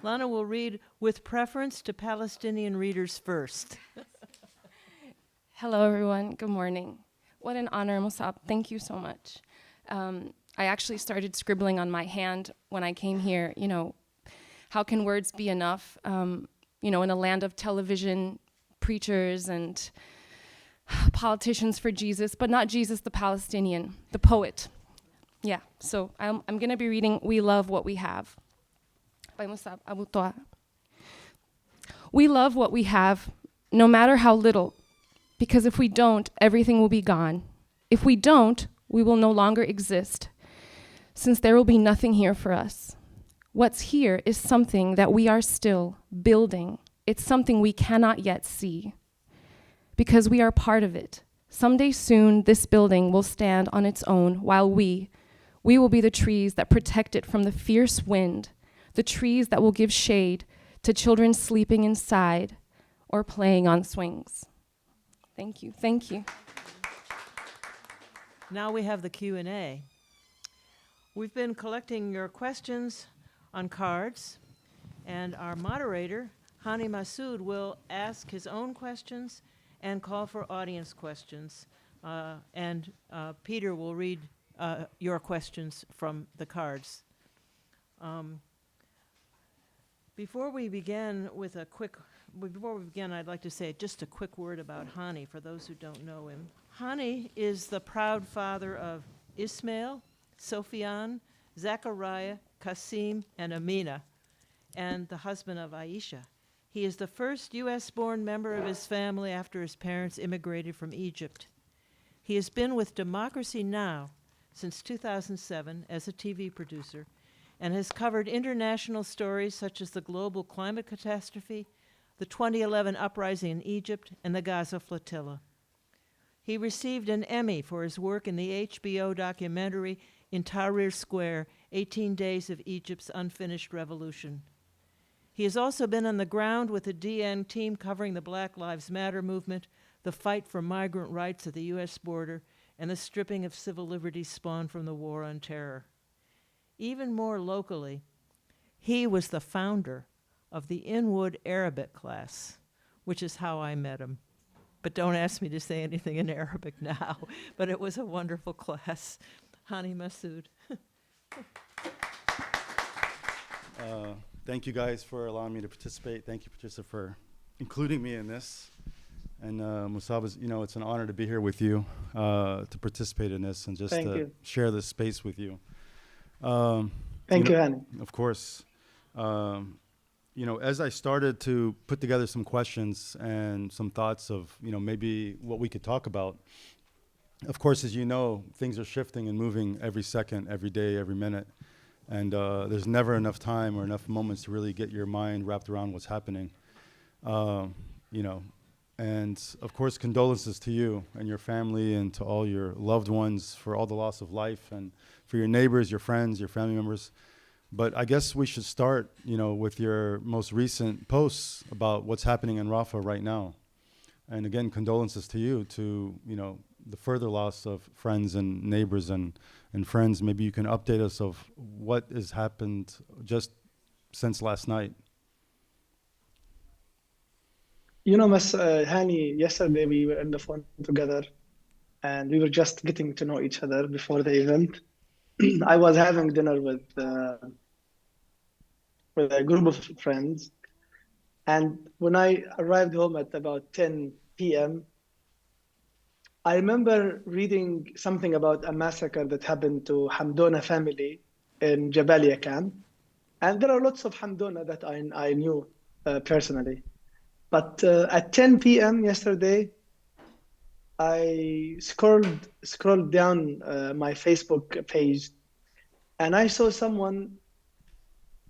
Lana will read with preference to Palestinian readers first. Hello, everyone. Good morning. What an honor, Mosab. Thank you so much. I actually started scribbling on my hand when I came here. You know, how can words be enough? In a land of television preachers and politicians for Jesus, but not Jesus the Palestinian, the poet. Yeah, so I'm going to be reading We Love What We Have by Mosab Abu Toha. We love what we have, no matter how little, because if we don't, everything will be gone. If we don't, we will no longer exist, since there will be nothing here for us. What's here is something that we are still building. It's something we cannot yet see, because we are part of it. Someday soon, this building will stand on its own, while we will be the trees that protect it from the fierce wind, the trees that will give shade to children sleeping inside or playing on swings. Thank you, thank you. Now we have the Q&A. We've been collecting your questions on cards, and our moderator, Hany Massoud, will ask his own questions and call for audience questions. And Peter will read your questions from the cards. Before we begin, I'd like to say just a quick word about Hany, for those who don't know him. Hany is the proud father of Ismail, Sophian, Zachariah, Qasim, and Amina, and the husband of Aisha. He is the first U.S.-born member of his family after his parents immigrated from Egypt. He has been with Democracy Now! Since 2007 as a TV producer, and has covered international stories such as the global climate catastrophe, the 2011 uprising in Egypt, and the Gaza flotilla. He received an Emmy for his work in the HBO documentary In Tahrir Square, 18 Days of Egypt's Unfinished Revolution. He has also been on the ground with the DN team covering the Black Lives Matter movement, the fight for migrant rights at the U.S. border, and the stripping of civil liberties spawned from the war on terror. Even more locally, he was the founder of the Inwood Arabic Class, which is how I met him. But don't ask me to say anything in Arabic now, but it was a wonderful class. Hany Massoud. Thank you guys for allowing me to participate. Thank you, Patricia, for including me in this. And Mosab, it's an honor to be here with you, to participate in this and just to share this space with you. Thank you, Hany. Of course. As I started to put together some questions and some thoughts of, maybe what we could talk about, of course, as you know, things are shifting and moving every second, every day, every minute. And there's never enough time or enough moments to really get your mind wrapped around what's happening. And of course, condolences to you and your family and to all your loved ones for all the loss of life, and for your neighbors, your friends, your family members. But I guess we should start, with your most recent posts about what's happening in Rafah right now. And again, condolences to you, to, the further loss of friends and neighbors and friends. Maybe you can update us of what has happened just since last night. Hany, yesterday we were on the phone together, and we were just getting to know each other before the event. I was having dinner with a group of friends, and when I arrived home at about 10 p.m., I remember reading something about a massacre that happened to Hamdona family in Jabalia camp, and there are lots of Hamdona that I knew personally. But at 10 p.m. yesterday, I scrolled down my Facebook page, and I saw someone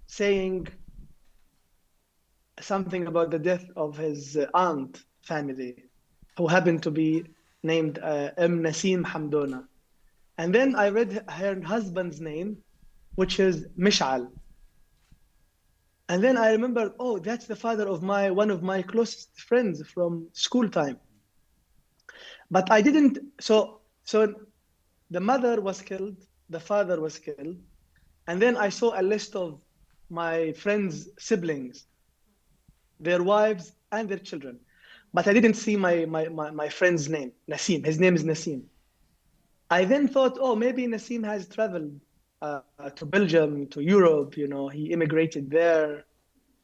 saying something about the death of his aunt family, who happened to be named Nasim Hamdona. And then I read her husband's name, which is Mish'al. And then I remembered, oh, that's the father of one of my closest friends from school time. But I didn't, so the mother was killed, the father was killed, and then I saw a list of my friends' siblings, their wives and their children. But I didn't see my friend's name, Nasim. His name is Nasim. I then thought, oh, maybe Nasim has traveled to Belgium, to Europe, he immigrated there,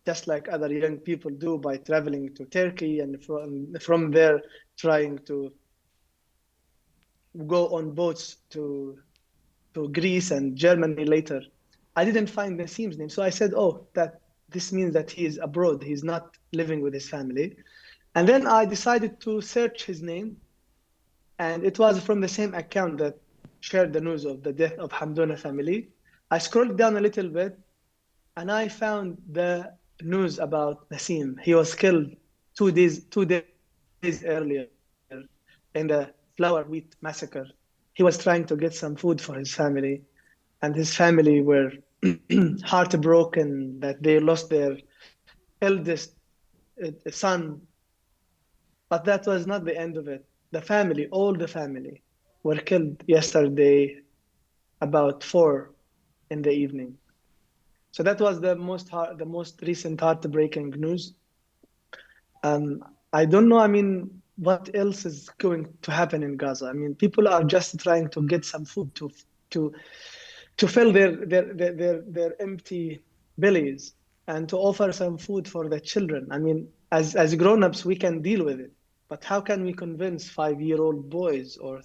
just like other young people do by traveling to Turkey, and from there trying to go on boats to Greece and Germany later. I didn't find Nassim's name. So I said, oh, that this means that he is abroad. He's not living with his family. And then I decided to search his name. And it was from the same account that shared the news of the death of Hamdona family. I scrolled down a little bit and I found the news about Nassim. He was killed 2 days earlier in the flour wheat massacre. He was trying to get some food for his family, and his family were heartbroken that they lost their eldest son. But that was not the end of it. The family, all the family, were killed yesterday about 4 in the evening. So that was the most recent heartbreaking news. I don't know, I mean, what else is going to happen in Gaza? I mean, people are just trying to get some food to fill their empty bellies and to offer some food for the children. I mean, as grown-ups, we can deal with it. But how can we convince 5-year-old boys or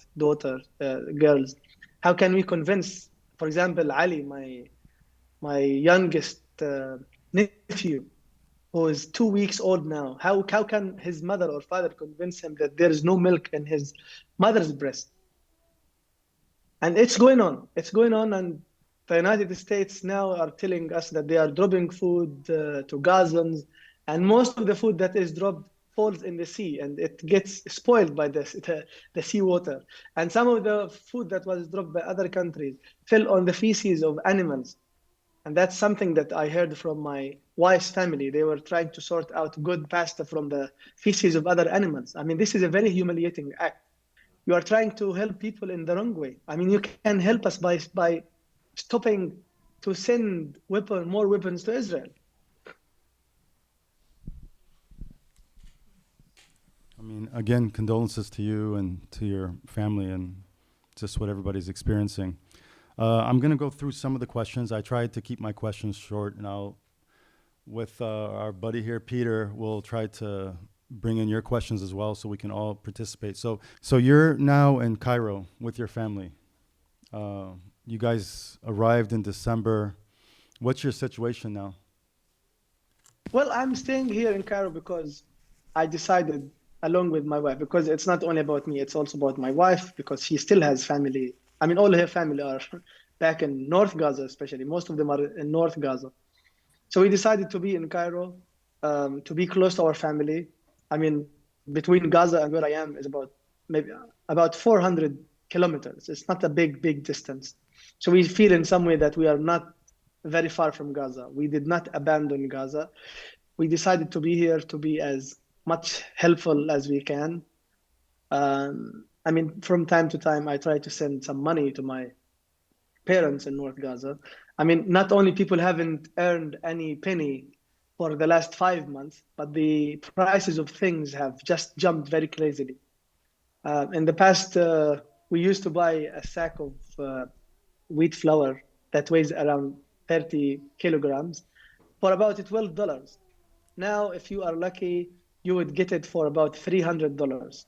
girls? How can we convince, for example, Ali, my youngest nephew, who is 2 weeks old now? How can his mother or father convince him that there is no milk in his mother's breast? And it's going on. It's going on, and the United States now are telling us that they are dropping food to Gazans, and most of the food that is dropped falls in the sea, and it gets spoiled by the seawater. And some of the food that was dropped by other countries fell on the feces of animals. And that's something that I heard from my wife's family. They were trying to sort out good pasta from the feces of other animals. I mean, this is a very humiliating act. You are trying to help people in the wrong way. I mean, you can help us by stopping to send more weapons to Israel. I mean, again, condolences to you and to your family and just what everybody's experiencing. I'm going to go through some of the questions. I tried to keep my questions short, and with our buddy here, Peter, we'll try to bring in your questions as well so we can all participate. So you're now in Cairo with your family. You guys arrived in December. What's your situation now? Well, I'm staying here in Cairo because I decided, along with my wife, because it's not only about me, it's also about my wife, because she still has family. I mean, all her family are back in North Gaza, especially. Most of them are in North Gaza. So we decided to be in Cairo, to be close to our family. I mean, between Gaza and where I am is about 400 kilometers. It's not a big distance. So we feel in some way that we are not very far from Gaza. We did not abandon Gaza. We decided to be here to be as much helpful as we can. I mean, from time to time, I try to send some money to my parents in North Gaza. I mean, not only people haven't earned any penny for the last 5 months, but the prices of things have just jumped very crazily. In the past, we used to buy a sack of wheat flour that weighs around 30 kilograms for about $12. Now, if you are lucky, you would get it for about $300.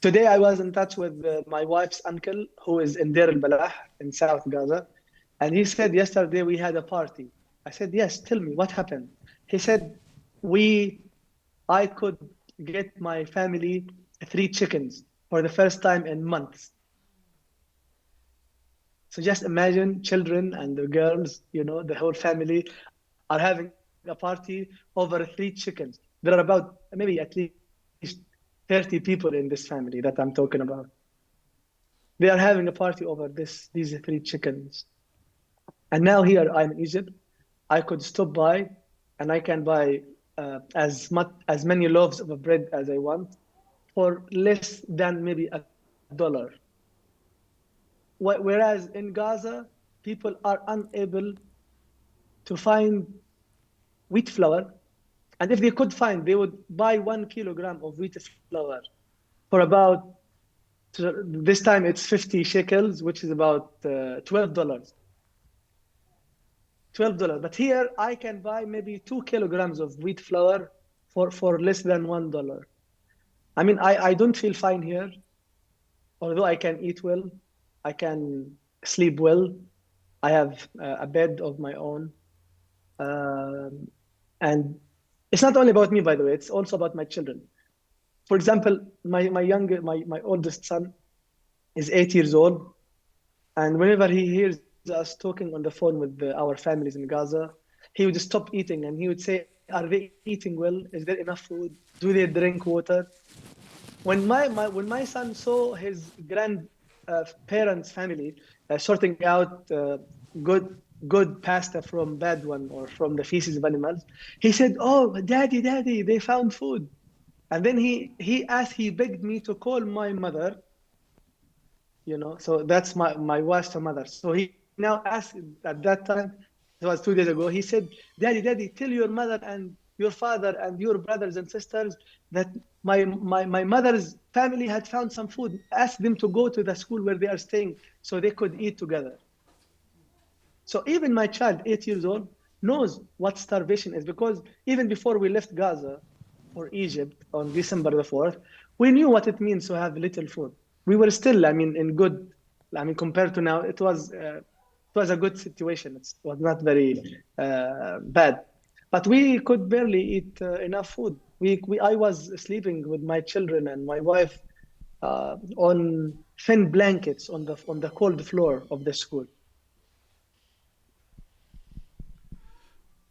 Today, I was in touch with my wife's uncle, who is in Deir al-Balah in South Gaza. And he said, yesterday we had a party. I said, yes, tell me, what happened? He said, I could get my family 3 chickens for the first time in months. So just imagine children and the girls, the whole family are having a party over 3 chickens. There are about maybe at least 30 people in this family that I'm talking about. They are having a party over these 3 chickens. And now here I'm in Egypt. I could stop by and I can buy as many loaves of bread as I want for less than maybe $1. Whereas in Gaza, people are unable to find wheat flour. And if they could find, they would buy 1 kilogram of wheat flour for about, this time it's 50 shekels, which is about $12. $12. But here I can buy maybe 2 kilograms of wheat flour for less than $1. I mean, I don't feel fine here, although I can eat well, I can sleep well, I have a bed of my own. And it's not only about me, by the way, it's also about my children. For example, my oldest son is 8 years old. And whenever he hears us talking on the phone with our families in Gaza, he would stop eating and he would say, are they eating well? Is there enough food? Do they drink water? When my son saw his grandparents' family sorting out good pasta from bad one or from the feces of animals, he said, "Oh, daddy, they found food." And then he begged me to call my mother, so that's my wife's mother. So he now asked at that time, it was 2 days ago, he said, Daddy, tell your mother and your father and your brothers and sisters that my mother's family had found some food. Ask them to go to the school where they are staying so they could eat together. So even my child, 8 years old, knows what starvation is, because even before we left Gaza for Egypt on December the 4th, we knew what it means to have little food. We were still, compared to now, it was a good situation. It was not very bad, but we could barely eat enough food. I was sleeping with my children and my wife on thin blankets on the cold floor of the school.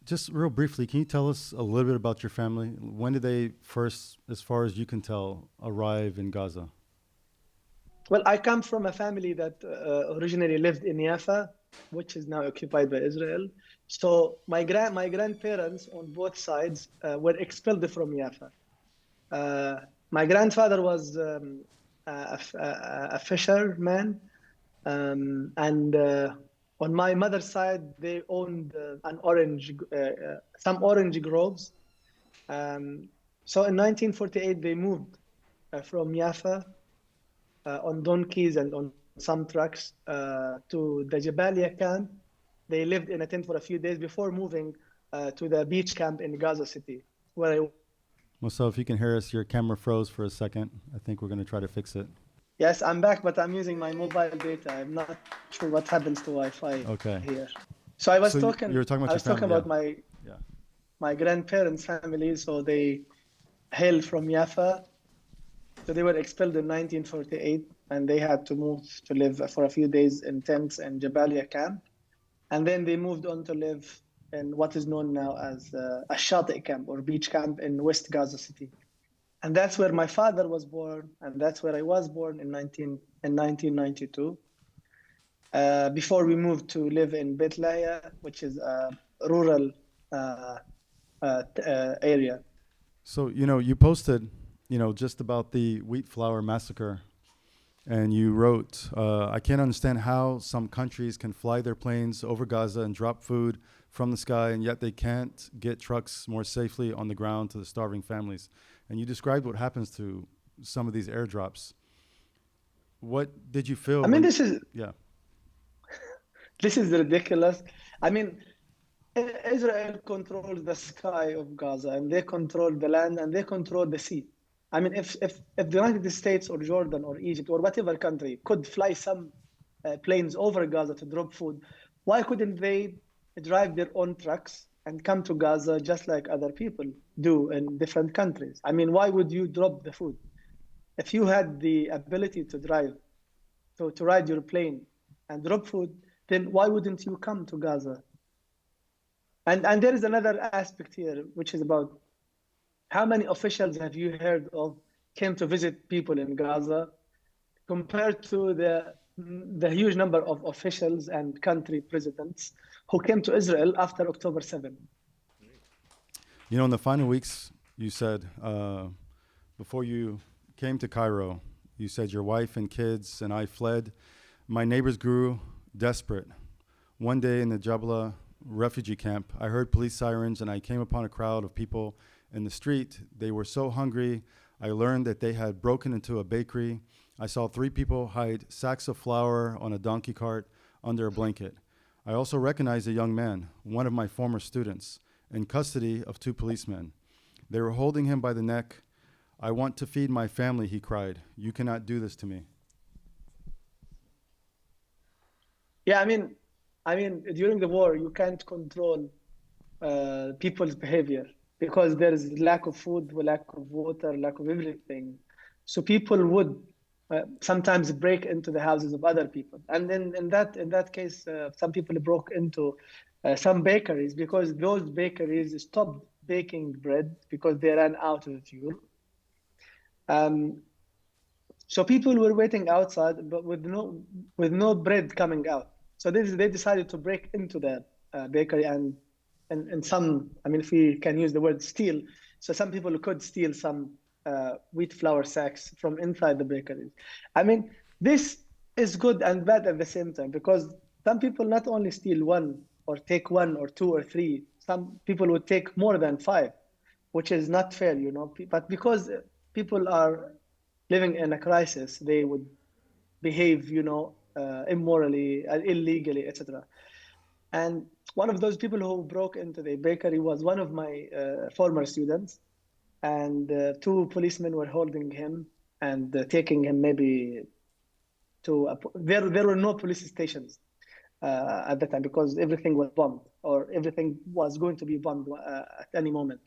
Just real briefly, can you tell us a little bit about your family? When did they first, as far as you can tell, arrive in Gaza? Well, I come from a family that originally lived in Jaffa, which is now occupied by Israel. So my grandparents on both sides were expelled from Jaffa. My grandfather was a fisherman, and on my mother's side, they owned some orange groves. So in 1948, they moved from Jaffa on donkeys and on some trucks to the Jabalia camp. They lived in a tent for a few days before moving to the beach camp in Gaza City, where So if you can hear us, your camera froze for a second. I think we're going to try to fix it. Yes, I'm back, but I'm using my mobile data. I'm not sure what happens to Wi-Fi here. So I was talking. You were talking about your family, about my grandparents' family. So they hail from Jaffa. So they were expelled in 1948, and they had to move to live for a few days in tents in Jabalia camp. And then they moved on to live in what is known now as a Shati camp or beach camp in West Gaza City. And that's where my father was born, and that's where I was born in 1992. Before we moved to live in Beit Lahiya, which is a rural area. So, you posted, just about the wheat flour massacre, and you wrote, I can't understand how some countries can fly their planes over Gaza and drop food from the sky, and yet they can't get trucks more safely on the ground to the starving families. And you described what happens to some of these airdrops. What did you feel? This is ridiculous. Israel controls the sky of Gaza, and they control the land, and they control the sea. If the United States or Jordan or Egypt or whatever country could fly some planes over Gaza to drop food, why couldn't they drive their own trucks and come to Gaza just like other people do in different countries? Why would you drop the food? If you had the ability to drive, to ride your plane and drop food, then why wouldn't you come to Gaza? And there is another aspect here, which is about how many officials have you heard of came to visit people in Gaza compared to the huge number of officials and country presidents who came to Israel after October 7. In the final weeks, you said, before you came to Cairo, you said your wife and kids and I fled. My neighbors grew desperate. One day in the Jabla refugee camp, I heard police sirens and I came upon a crowd of people in the street. They were so hungry. I learned that they had broken into a bakery. I saw 3 people hide sacks of flour on a donkey cart under a blanket. I also recognized a young man, one of my former students, in custody of 2 policemen. They were holding him by the neck. "I want to feed my family," he cried. "You cannot do this to me." Yeah, I mean, during the war, you can't control people's behavior because there is lack of food, lack of water, lack of everything. So people would sometimes break into the houses of other people, and then in that case, some people broke into some bakeries because those bakeries stopped baking bread because they ran out of fuel. So people were waiting outside, but with no bread coming out. So they decided to break into the bakery and some, I mean, if we can use the word steal, so some people could steal some wheat flour sacks from inside the bakeries. I mean, this is good and bad at the same time because some people not only steal one or take one or two or three, some people would take more than five, which is not fair, you know. But because people are living in a crisis, they would behave, you know, immorally, illegally, etc. And one of those people who broke into the bakery was one of my former students, and two policemen were holding him and taking him maybe to there were no police stations at that time because everything was bombed or everything was going to be bombed at any moment.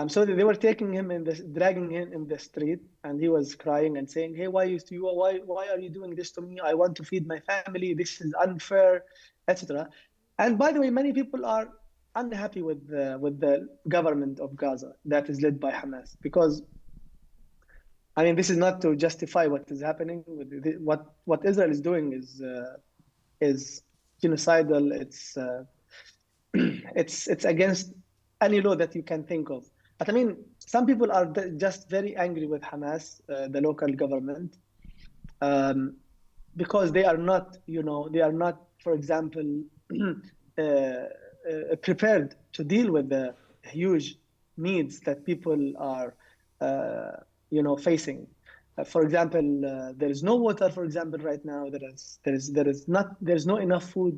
So they were taking him dragging him in the street, and he was crying and saying, "Hey, why are you doing this to me? I want to feed my family. This is unfair," etc. And by the way, many people are unhappy with the government of Gaza that is led by Hamas because, I mean, this is not to justify what is happening. What Israel is doing is genocidal. It's against any law that you can think of. But I mean, some people are just very angry with Hamas, the local government, because they are not, you know, for example, prepared to deal with the huge needs that people are, you know, facing. For example, there is no water. For example, right now there's no enough food,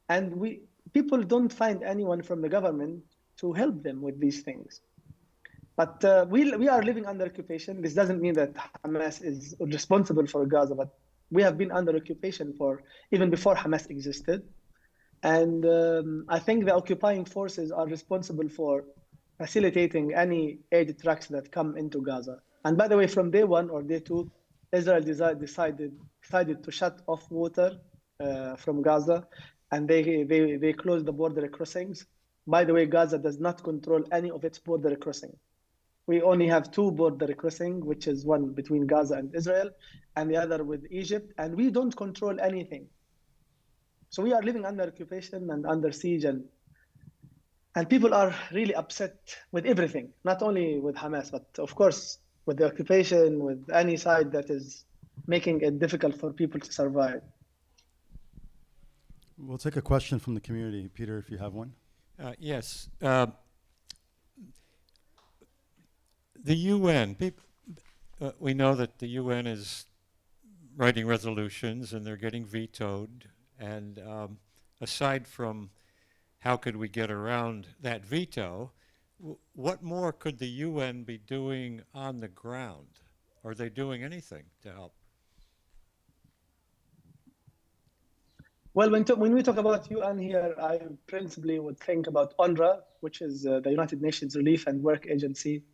and people don't find anyone from the government to help them with these things. But we are living under occupation. This doesn't mean that Hamas is responsible for Gaza, but we have been under occupation even before Hamas existed. And I think the occupying forces are responsible for facilitating any aid trucks that come into Gaza. And by the way, from day one or day two, Israel decided to shut off water from Gaza, and they closed the border crossings. By the way, Gaza does not control any of its border crossing. We only have two border crossing, which is one between Gaza and Israel, and the other with Egypt, and we don't control anything. So we are living under occupation and under siege, and people are really upset with everything, not only with Hamas, but of course with the occupation, with any side that is making it difficult for people to survive. We'll take a question from the community. Peter, if you have one. Yes. The UN, we know that the UN is writing resolutions and they're getting vetoed. And aside from how could we get around that veto, what more could the UN be doing on the ground? Are they doing anything to help? Well, when we talk about UN here, I principally would think about UNRWA, which is the United Nations Relief and Work Agency,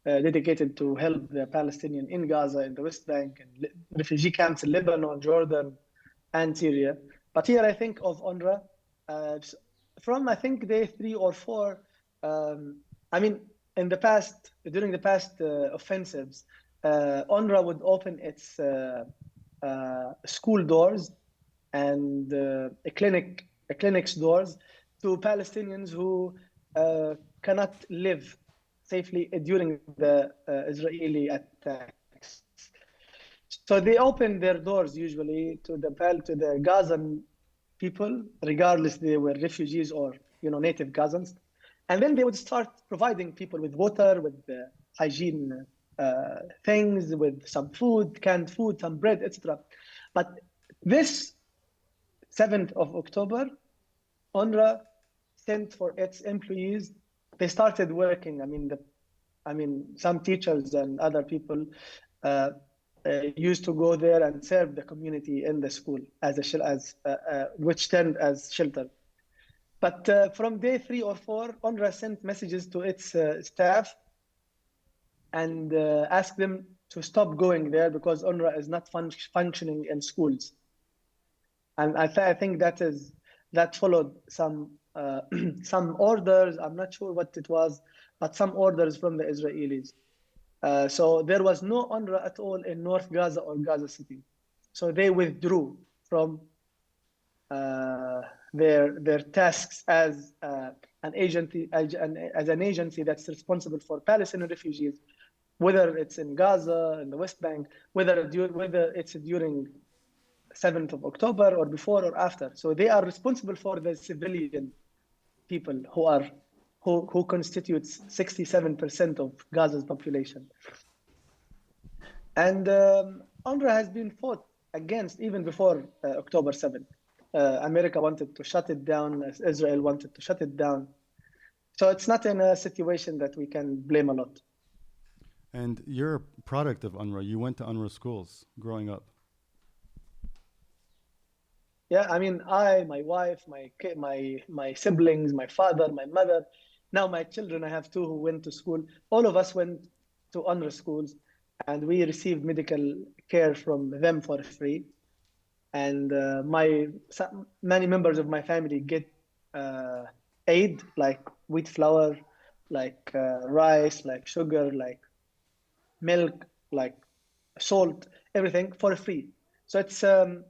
dedicated to help the Palestinian in Gaza, in the West Bank, and refugee camps in Lebanon, Jordan, and Syria. But here I think of UNRWA from, I think, day 3 or 4. I mean, during the past offensives, UNRWA would open its school doors and clinic's doors to Palestinians who cannot live safely during the Israeli attacks. So they open their doors usually to the Gazan people, regardless they were refugees or native Gazans, and then they would start providing people with water, with hygiene things, with some food, canned food, some bread, etc. But this 7th of October, UNRWA sent for its employees. They started working. I mean, I mean, some teachers and other people used to go there and serve the community in the school as which turned as shelter. But from day 3 or 4, UNRWA sent messages to its staff and asked them to stop going there because UNRWA is not functioning in schools. And I think that followed some some orders. I'm not sure what it was, but some orders from the Israelis. So there was no UNRWA at all in North Gaza or Gaza City. So they withdrew from their tasks as an agency that's responsible for Palestinian refugees, whether it's in Gaza, in the West Bank, whether it's during 7th of October or before or after. So they are responsible for the civilian people who constitutes 67% of Gaza's population. And UNRWA has been fought against even before October 7th. America wanted to shut it down, Israel wanted to shut it down. So it's not in a situation that we can blame a lot. And you're a product of UNRWA. You went to UNRWA schools growing up. Yeah, I mean, my wife, my siblings, my father, my mother, now my children, I have 2 who went to school. All of us went to UNRWA schools, and we received medical care from them for free. And many members of my family get aid, like wheat flour, like rice, like sugar, like milk, like salt, everything for free. So it's an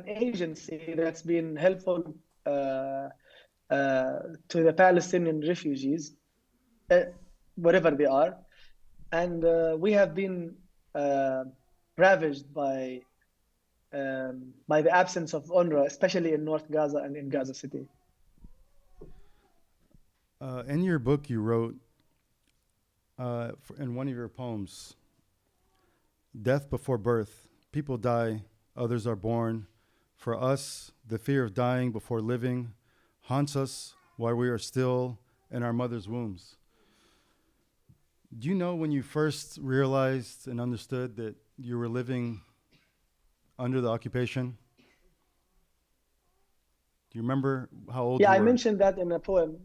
agency that's been helpful to the Palestinian refugees, wherever they are, and we have been ravaged by the absence of UNRWA, especially in North Gaza and in Gaza City. In your book, you wrote in one of your poems, "Death before birth, people die, others are born. For us, the fear of dying before living haunts us while we are still in our mother's wombs." Do you know when you first realized and understood that you were living under the occupation? Do you remember how old you were? Yeah, I mentioned that in a poem.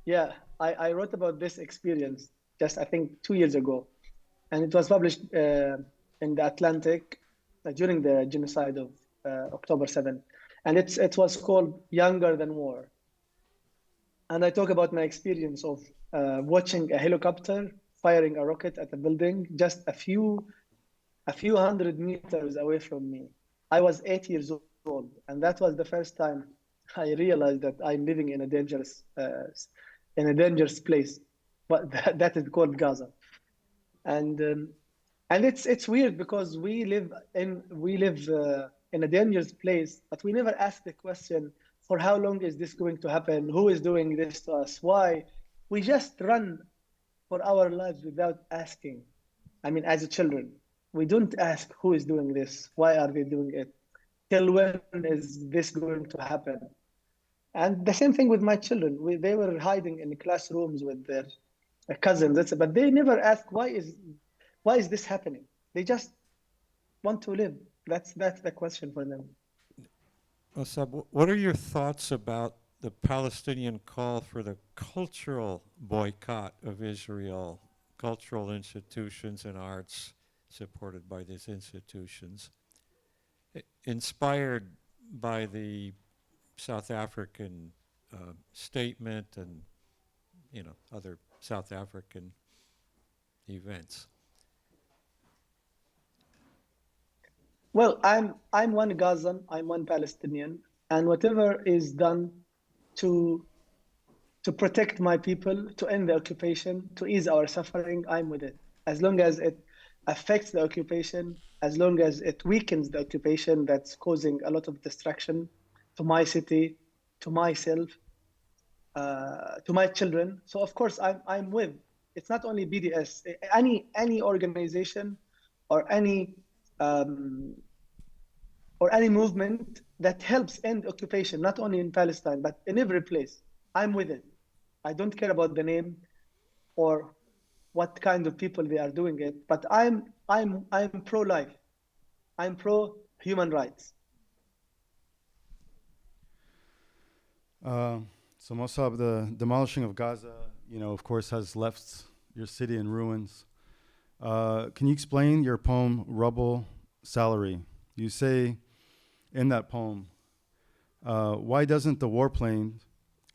Yeah, I wrote about this experience just, I think, 2 years ago. And it was published in the Atlantic during the genocide of October 7th. And it was called Younger Than War. And I talk about my experience of watching a helicopter firing a rocket at a building just a few hundred meters away from me. I was 8 years old, and that was the first time I realized that I'm living in a dangerous place, but that is called Gaza. And it's weird because we live in a dangerous place, but we never ask the question, for how long is this going to happen? Who is doing this to us? Why? We just run for our lives without asking. I mean, as children, we don't ask who is doing this, why are they doing it, till when is this going to happen? And the same thing with my children. They were hiding in the classrooms with their cousins, but they never ask why is this happening. They just want to live. That's the question for them. Mosab, what are your thoughts about the Palestinian call for the cultural boycott of Israel, cultural institutions and arts supported by these institutions, inspired by the South African statement and other South African events? Well, I'm one Gazan, I'm one Palestinian, and whatever is done to protect my people, to end the occupation, to ease our suffering, I'm with it. As long as it affects the occupation, as long as it weakens the occupation that's causing a lot of destruction to my city, to myself, to my children. So of course I'm with. It's not only BDS. Any organization or any movement that helps end occupation, not only in Palestine but in every place, I'm with it. I don't care about the name. or what kind of people they are doing it, but I'm pro-life. I'm pro-human rights. So Mosab, the demolishing of Gaza, of course, has left your city in ruins. Can you explain your poem, Rubble Salary? You say in that poem, why doesn't the warplane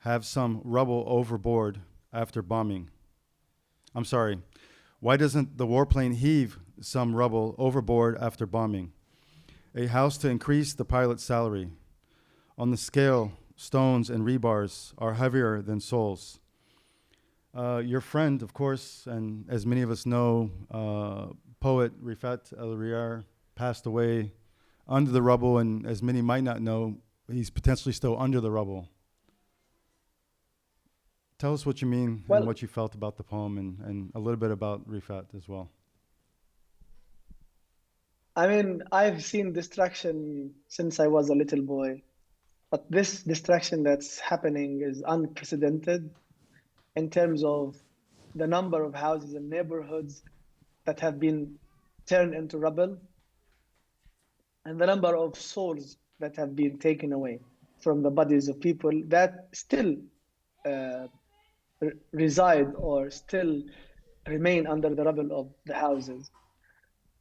have some rubble overboard after bombing? I'm sorry. Why doesn't the warplane heave some rubble overboard after bombing? A house to increase the pilot's salary. On the scale, stones and rebars are heavier than souls. Your friend, of course, and as many of us know, poet Rifat El-Riyar passed away under the rubble, and as many might not know, he's potentially still under the rubble. Tell us what you mean and what you felt about the poem, and a little bit about Rifat as well. I mean, I've seen destruction since I was a little boy, but this destruction that's happening is unprecedented in terms of the number of houses and neighborhoods that have been turned into rubble, and the number of souls that have been taken away from the bodies of people that still reside or still remain under the rubble of the houses.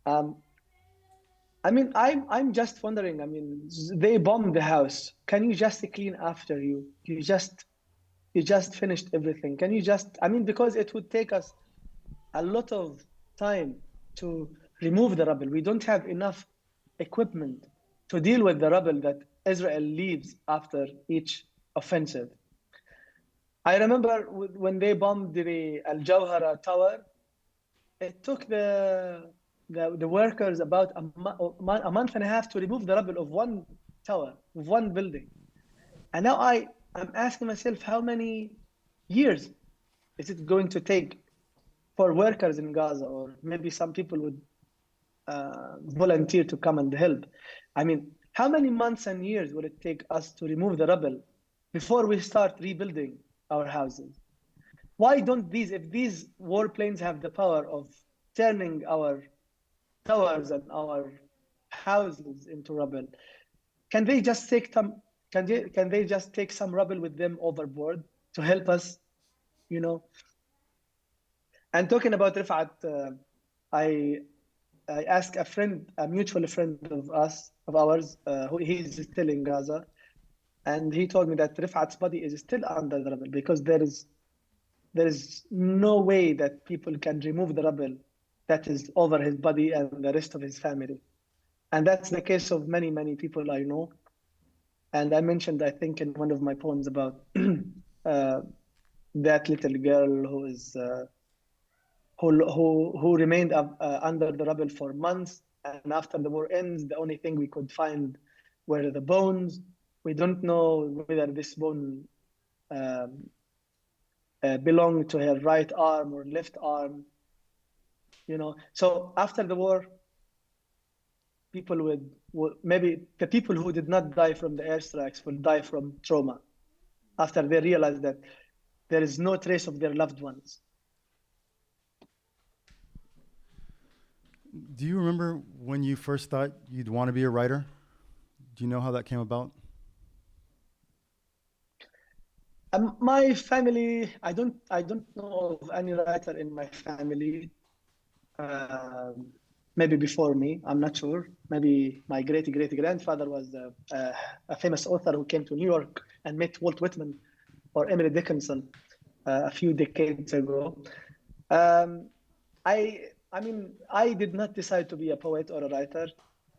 I mean, I'm just wondering, I mean, they bombed the house. Can you just clean after you? You just finished everything. Can you just, I mean, because it would take us a lot of time to remove the rubble. We don't have enough equipment to deal with the rubble that Israel leaves after each offensive. I remember when they bombed the Al Jawhara tower, it took the workers about a month and a half to remove the rubble of one tower, of one building. And now I'm asking myself, how many years is it going to take for workers in Gaza, or maybe some people would volunteer to come and help? I mean, how many months and years will it take us to remove the rubble before we start rebuilding our houses? Why don't if these warplanes have the power of turning our towers and our houses into rubble, can they just take some rubble with them overboard to help us, And talking about Rifat, I asked a mutual friend of ours, who he's still in Gaza, and he told me that Rifat's body is still under the rubble because there is no way that people can remove the rubble that is over his body and the rest of his family. And that's the case of many, many people I know. And I mentioned, I think, in one of my poems about that little girl who is who remained under the rubble for months, and after the war ends, the only thing we could find were the bones. We don't know whether this bone belonged to her right arm or left arm. So after the war, people would maybe the people who did not die from the airstrikes will die from trauma after they realize that there is no trace of their loved ones. Do you remember when you first thought you'd want to be a writer? Do you know how that came about? My family, I don't know of any writer in my family. Maybe before me, I'm not sure. Maybe my great-great-grandfather was a famous author who came to New York and met Walt Whitman or Emily Dickinson a few decades ago. I mean, I did not decide to be a poet or a writer.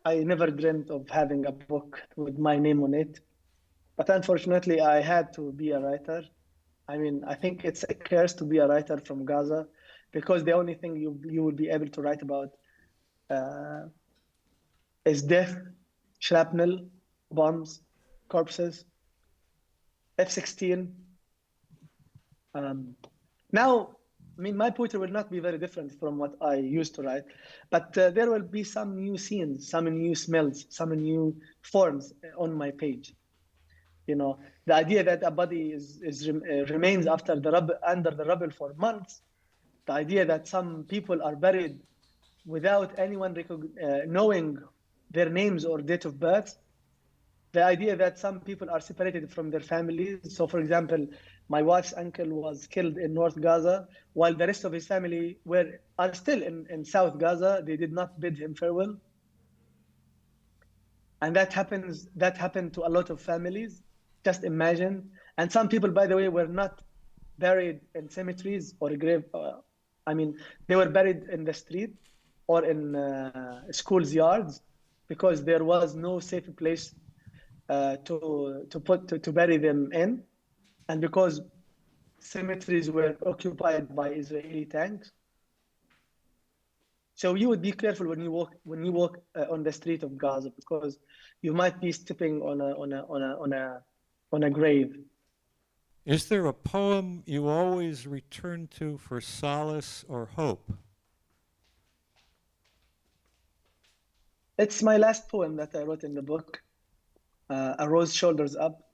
I never dreamt of having a book with my name on it. But unfortunately, I had to be a writer. I mean, I think it's a curse to be a writer from Gaza, because the only thing you will be able to write about is death, shrapnel, bombs, corpses, F-16. Now, I mean, my poetry will not be very different from what I used to write, but there will be some new scenes, some new smells, some new forms on my page. The idea that a body remains under the rubble for months, The idea that some people are buried without anyone knowing their names or date of birth. The idea that some people are separated from their families. So, for example, my wife's uncle was killed in North Gaza, while the rest of his family are still in South Gaza. They did not bid him farewell. And that happened to a lot of families. Just imagine. And some people, by the way, were not buried in cemeteries or grave. They were buried in the street or in schools' yards because there was no safe place to bury them in, and because cemeteries were occupied by Israeli tanks. So you would be careful when you walk on the street of Gaza, because you might be stepping on a grave. Is there a poem you always return to for solace or hope? It's my last poem that I wrote in the book, A Rose Shoulders Up.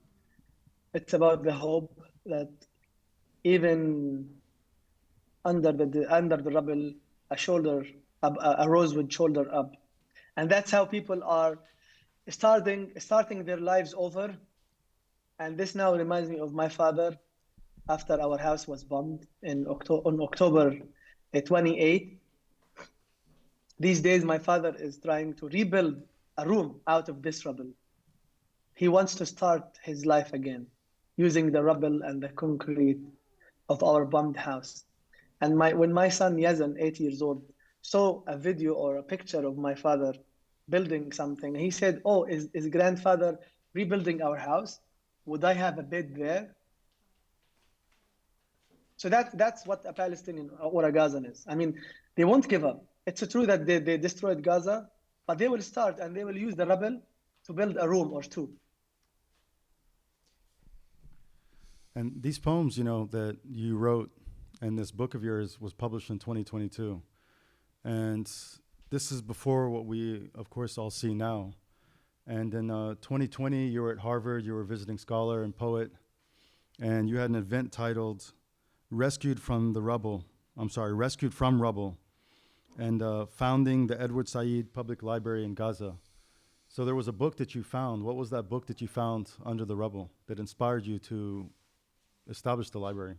It's about the hope that even under the rubble, a rose would shoulder up. And that's how people are starting their lives over. And this now reminds me of my father after our house was bombed on October 28th. These days, my father is trying to rebuild a room out of this rubble. He wants to start his life again using the rubble and the concrete of our bombed house. And when my son Yazan, 8 years old, saw a video or a picture of my father building something, he said, "Oh, is grandfather rebuilding our house? Would I have a bed there?" So that's what a Palestinian or a Gazan is. I mean, they won't give up. It's true that they destroyed Gaza, but they will start and they will use the rubble to build a room or two. And these poems, that you wrote and this book of yours was published in 2022. And this is before what we, of course, all see now. And in 2020, you were at Harvard, you were a visiting scholar and poet, and you had an event titled Rescued from Rubble, and founding the Edward Said Public Library in Gaza. So there was a book that you found. What was that book that you found under the rubble that inspired you to establish the library?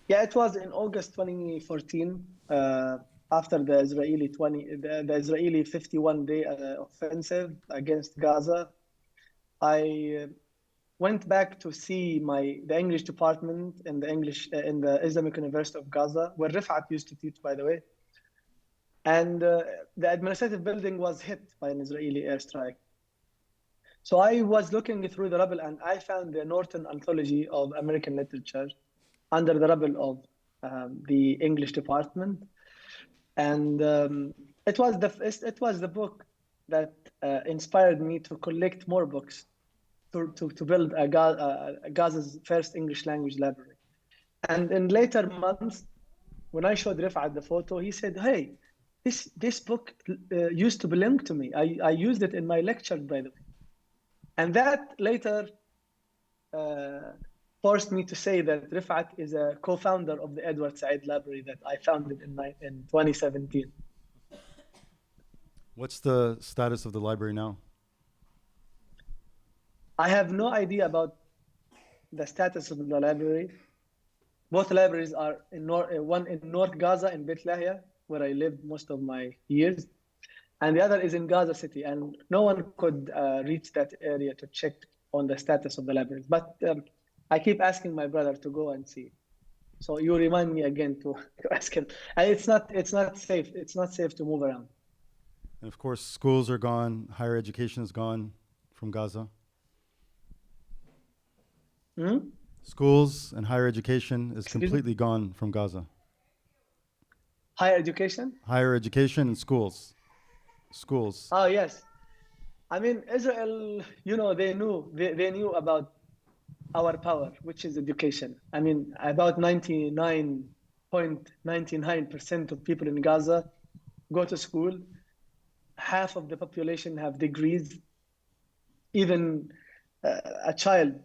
Yeah, it was in August 2014, after the Israeli 51-day offensive against Gaza. I went back to see the English department in the Islamic University of Gaza, where Rifat used to teach, by the way. And the administrative building was hit by an Israeli airstrike. So I was looking through the rubble and I found the Norton Anthology of American Literature under the rubble of the English department. And it was the book that inspired me to collect more books to build Gaza's first English language library. And in later months, when I showed Rifat the photo, he said, "Hey, this book used to belong to me. I used it in my lecture, by the way." And that later forced me to say that Rifat is a co-founder of the Edward Said Library that I founded in 2017. What's the status of the library now? I have no idea about the status of the library. Both libraries are one in North Gaza in Beit Lahia, where I lived most of my years, and the other is in Gaza City, and no one could reach that area to check on the status of the libraries. But I keep asking my brother to go and see. So you remind me again to ask him. And it's not safe. It's not safe to move around. And of course, schools are gone. Higher education is gone from Gaza. Hmm? Schools and higher education is completely gone from Gaza. Higher education? Higher education and schools. Schools. Oh, yes. I mean, Israel, they knew about our power, which is education. I mean, about 99.99% of people in Gaza go to school. Half of the population have degrees. Even a child,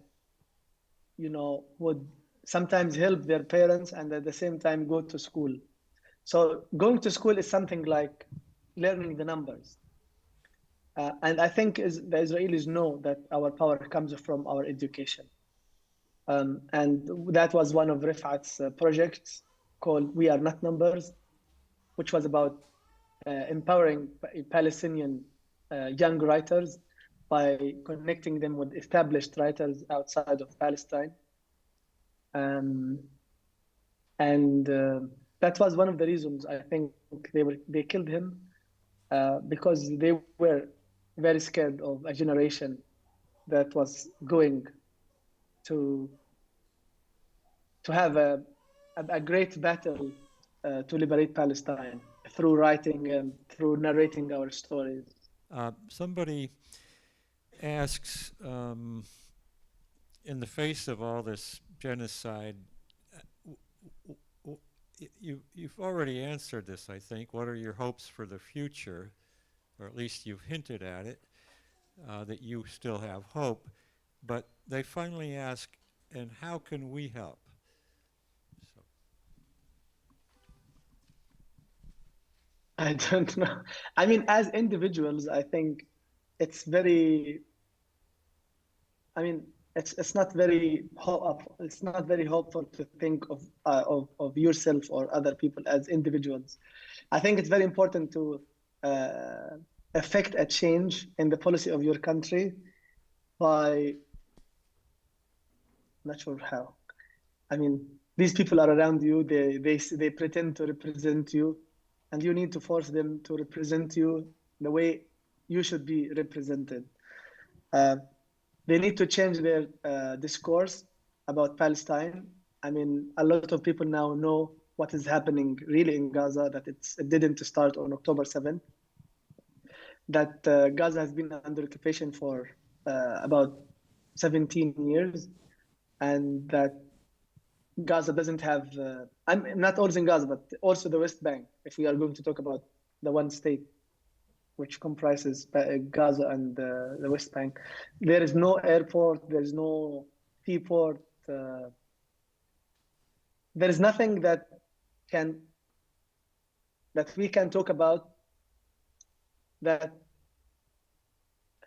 would sometimes help their parents and at the same time go to school. So going to school is something like learning the numbers. And I think the Israelis know that our power comes from our education. And that was one of Rifat's projects called We Are Not Numbers, which was about empowering Palestinian young writers by connecting them with established writers outside of Palestine. That was one of the reasons I think they killed him, because they were very scared of a generation that was going to have a great battle to liberate Palestine through writing and through narrating our stories. Somebody asks, in the face of all this genocide, you've already answered this, I think. What are your hopes for the future? Or at least you've hinted at it, that you still have hope. But they finally ask, and how can we help? So. I don't know. I mean, as individuals, I think it's very. I mean, it's not very hopeful to think of yourself or other people as individuals. I think it's very important to affect a change in the policy of your country by, not sure how. I mean, these people are around you. They pretend to represent you, and you need to force them to represent you the way you should be represented. They need to change their discourse about Palestine. I mean, a lot of people now know what is happening really in Gaza, that it didn't start on October 7th, that Gaza has been under occupation for about 17 years, and that Gaza doesn't have, not always in Gaza, but also the West Bank, if we are going to talk about the one state which comprises Gaza and the West Bank. There is no airport, there is no seaport. There is nothing that we can talk about that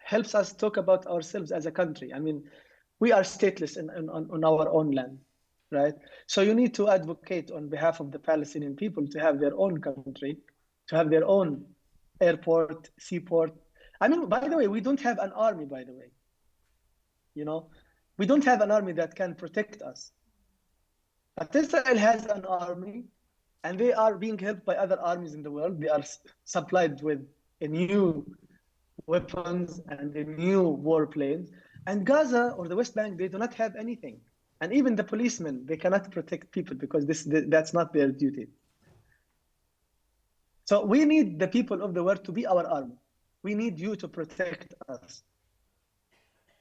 helps us talk about ourselves as a country. I mean, we are stateless on our own land, right? So you need to advocate on behalf of the Palestinian people to have their own country, to have their own airport, seaport. I mean, by the way, we don't have an army, by the way. You know, we don't have an army that can protect us. But Israel has an army, and they are being helped by other armies in the world. They are supplied with new weapons and new warplanes. And Gaza or the West Bank, they do not have anything. And even the policemen, they cannot protect people because that's not their duty. So we need the people of the world to be our army. We need you to protect us.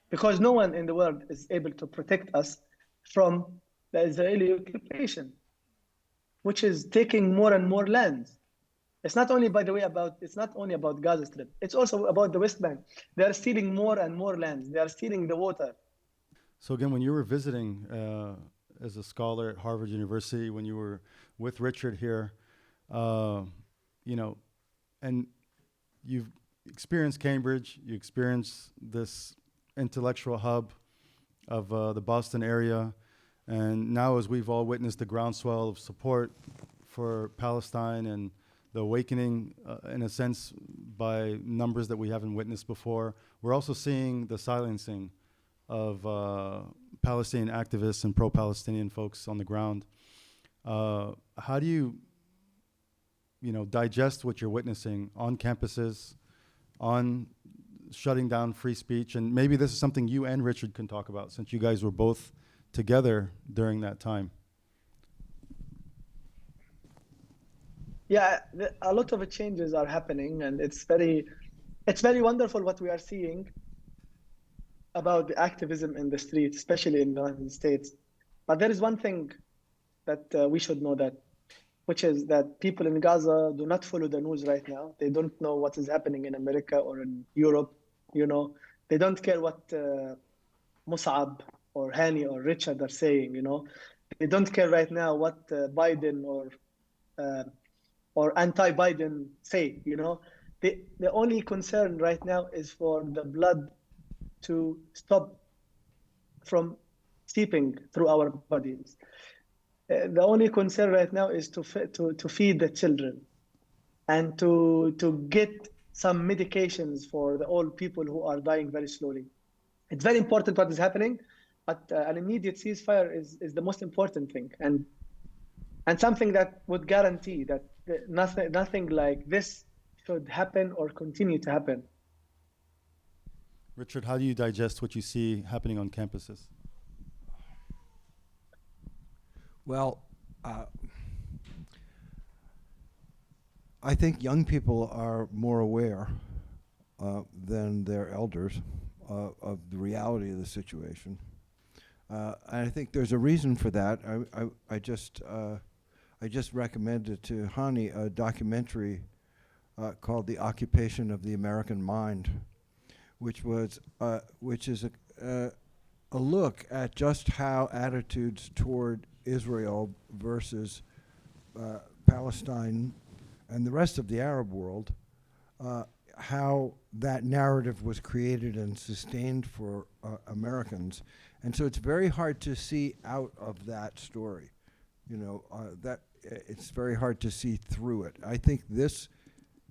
Because no one in the world is able to protect us from the Israeli occupation, which is taking more and more lands. It's not only, by the way, it's not only about Gaza Strip. It's also about the West Bank. They are stealing more and more lands. They are stealing the water. So again, when you were visiting as a scholar at Harvard University, when you were with Richard here, you know, and you've experienced Cambridge, you experienced this intellectual hub of the Boston area, and now as we've all witnessed the groundswell of support for Palestine and the awakening, in a sense, by numbers that we haven't witnessed before, we're also seeing the silencing of Palestinian activists and pro-Palestinian folks on the ground. How do you digest what you're witnessing on campuses, on shutting down free speech? And maybe this is something you and Richard can talk about, since you guys were both together during that time. Yeah, a lot of changes are happening, and it's very wonderful what we are seeing about the activism in the streets, especially in the United States. But there is one thing that we should know, which is that people in Gaza do not follow the news right now. They don't know what is happening in America or in Europe. You know, they don't care what Mosab or Hany or Richard are saying. You know, They don't care right now what Biden or anti-Biden say. The only concern right now is for the blood to stop from seeping through our bodies. The only concern right now is to feed the children and to get some medications for the old people who are dying very slowly. It's very important what is happening, but an immediate ceasefire is the most important thing, and something that would guarantee that nothing like this should happen or continue to happen. Richard, how do you digest what you see happening on campuses? Well, I think young people are more aware than their elders of the reality of the situation. And I think there's a reason for that. I just recommended to Hany a documentary called "The Occupation of the American Mind," which is a look at just how attitudes toward Israel versus Palestine and the rest of the Arab world, how that narrative was created and sustained for Americans. And so it's very hard to see out of that story. That it's very hard to see through it. I think this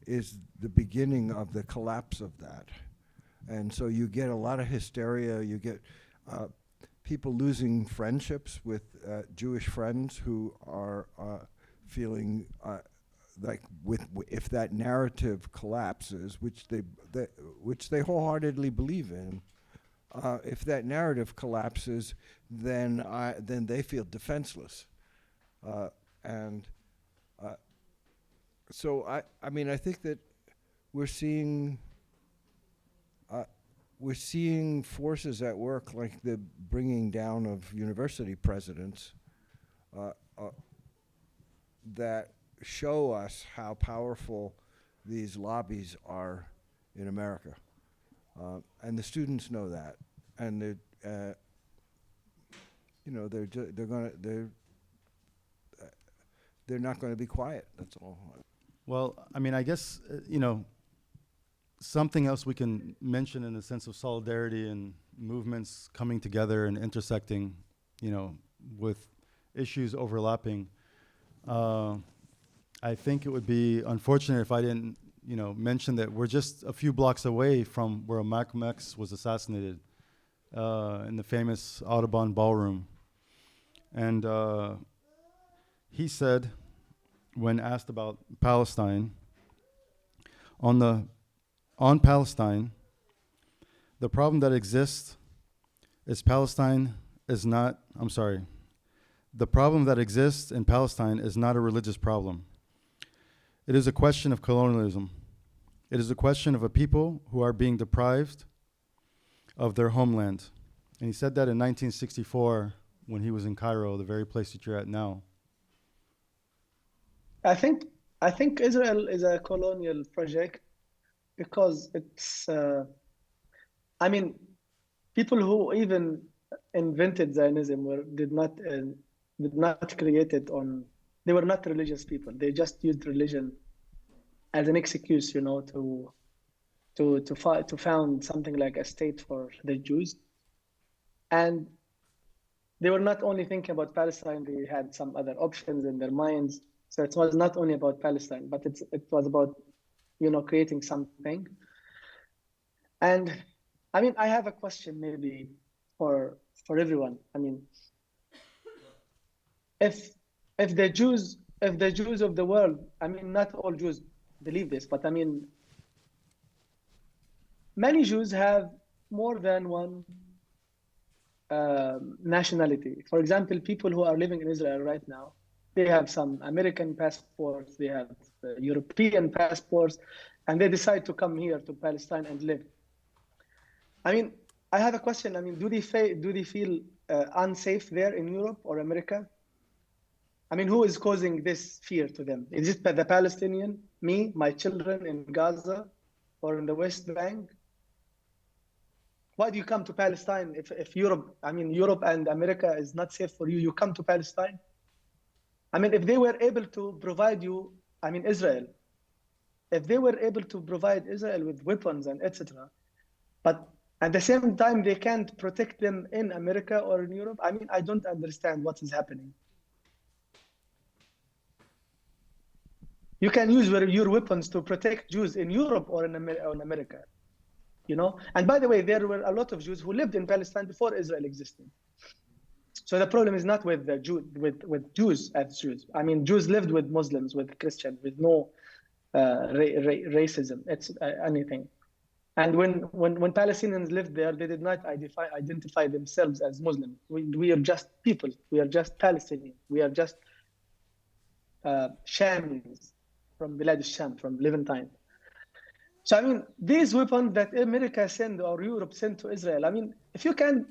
is the beginning of the collapse of that. And so you get a lot of hysteria. You get people losing friendships with Jewish friends who are feeling like if that narrative collapses, which they wholeheartedly believe in, if that narrative collapses, then they feel defenseless, so I think that we're seeing forces at work, like the bringing down of university presidents, that show us how powerful these lobbies are in America, and the students know that, and they're not going to be quiet. That's all. Well, I guess something else we can mention in the sense of solidarity and movements coming together and intersecting, with issues overlapping. I think it would be unfortunate if I didn't, mention that we're just a few blocks away from where Malcolm X was assassinated in the famous Audubon Ballroom. And he said, when asked about Palestine, on Palestine, the problem that exists is the problem that exists in Palestine is not a religious problem. It is a question of colonialism. It is a question of a people who are being deprived of their homeland. And he said that in 1964 when he was in Cairo, the very place that you're at now. I think Israel is a colonial project because it's, people who even invented Zionism did not create it they were not religious people. They just used religion as an excuse, to found something like a state for the Jews. And they were not only thinking about Palestine, they had some other options in their minds. So it was not only about Palestine, but it was about, creating something. And I have a question maybe for everyone. If the Jews of the world, not all Jews believe this, but many Jews have more than one nationality. For example, people who are living in Israel right now, they have some American passports, they have European passports, and they decide to come here to Palestine and live. I have a question. Do they feel unsafe there in Europe or America? Who is causing this fear to them? Is it the Palestinian, me, my children in Gaza, or in the West Bank? Why do you come to Palestine if Europe, I mean, Europe and America is not safe for you? You come to Palestine? I mean, if they were able to provide you, I mean, Israel, if they were able to provide Israel with weapons and etc., but at the same time, they can't protect them in America or in Europe, I mean, I don't understand what is happening. You can use your weapons to protect Jews in Europe or in America, you know? And by the way, there were a lot of Jews who lived in Palestine before Israel existed. So the problem is not with the Jews as Jews. I mean, Jews lived with Muslims, with Christians, with no racism, it's anything. And when Palestinians lived there, they did not identify themselves as Muslim. We are just people. We are just Palestinian. We are just Shams from Bilad al-Sham, from Levantine. So I mean, these weapons that America sent or Europe sent to Israel, I mean, if you can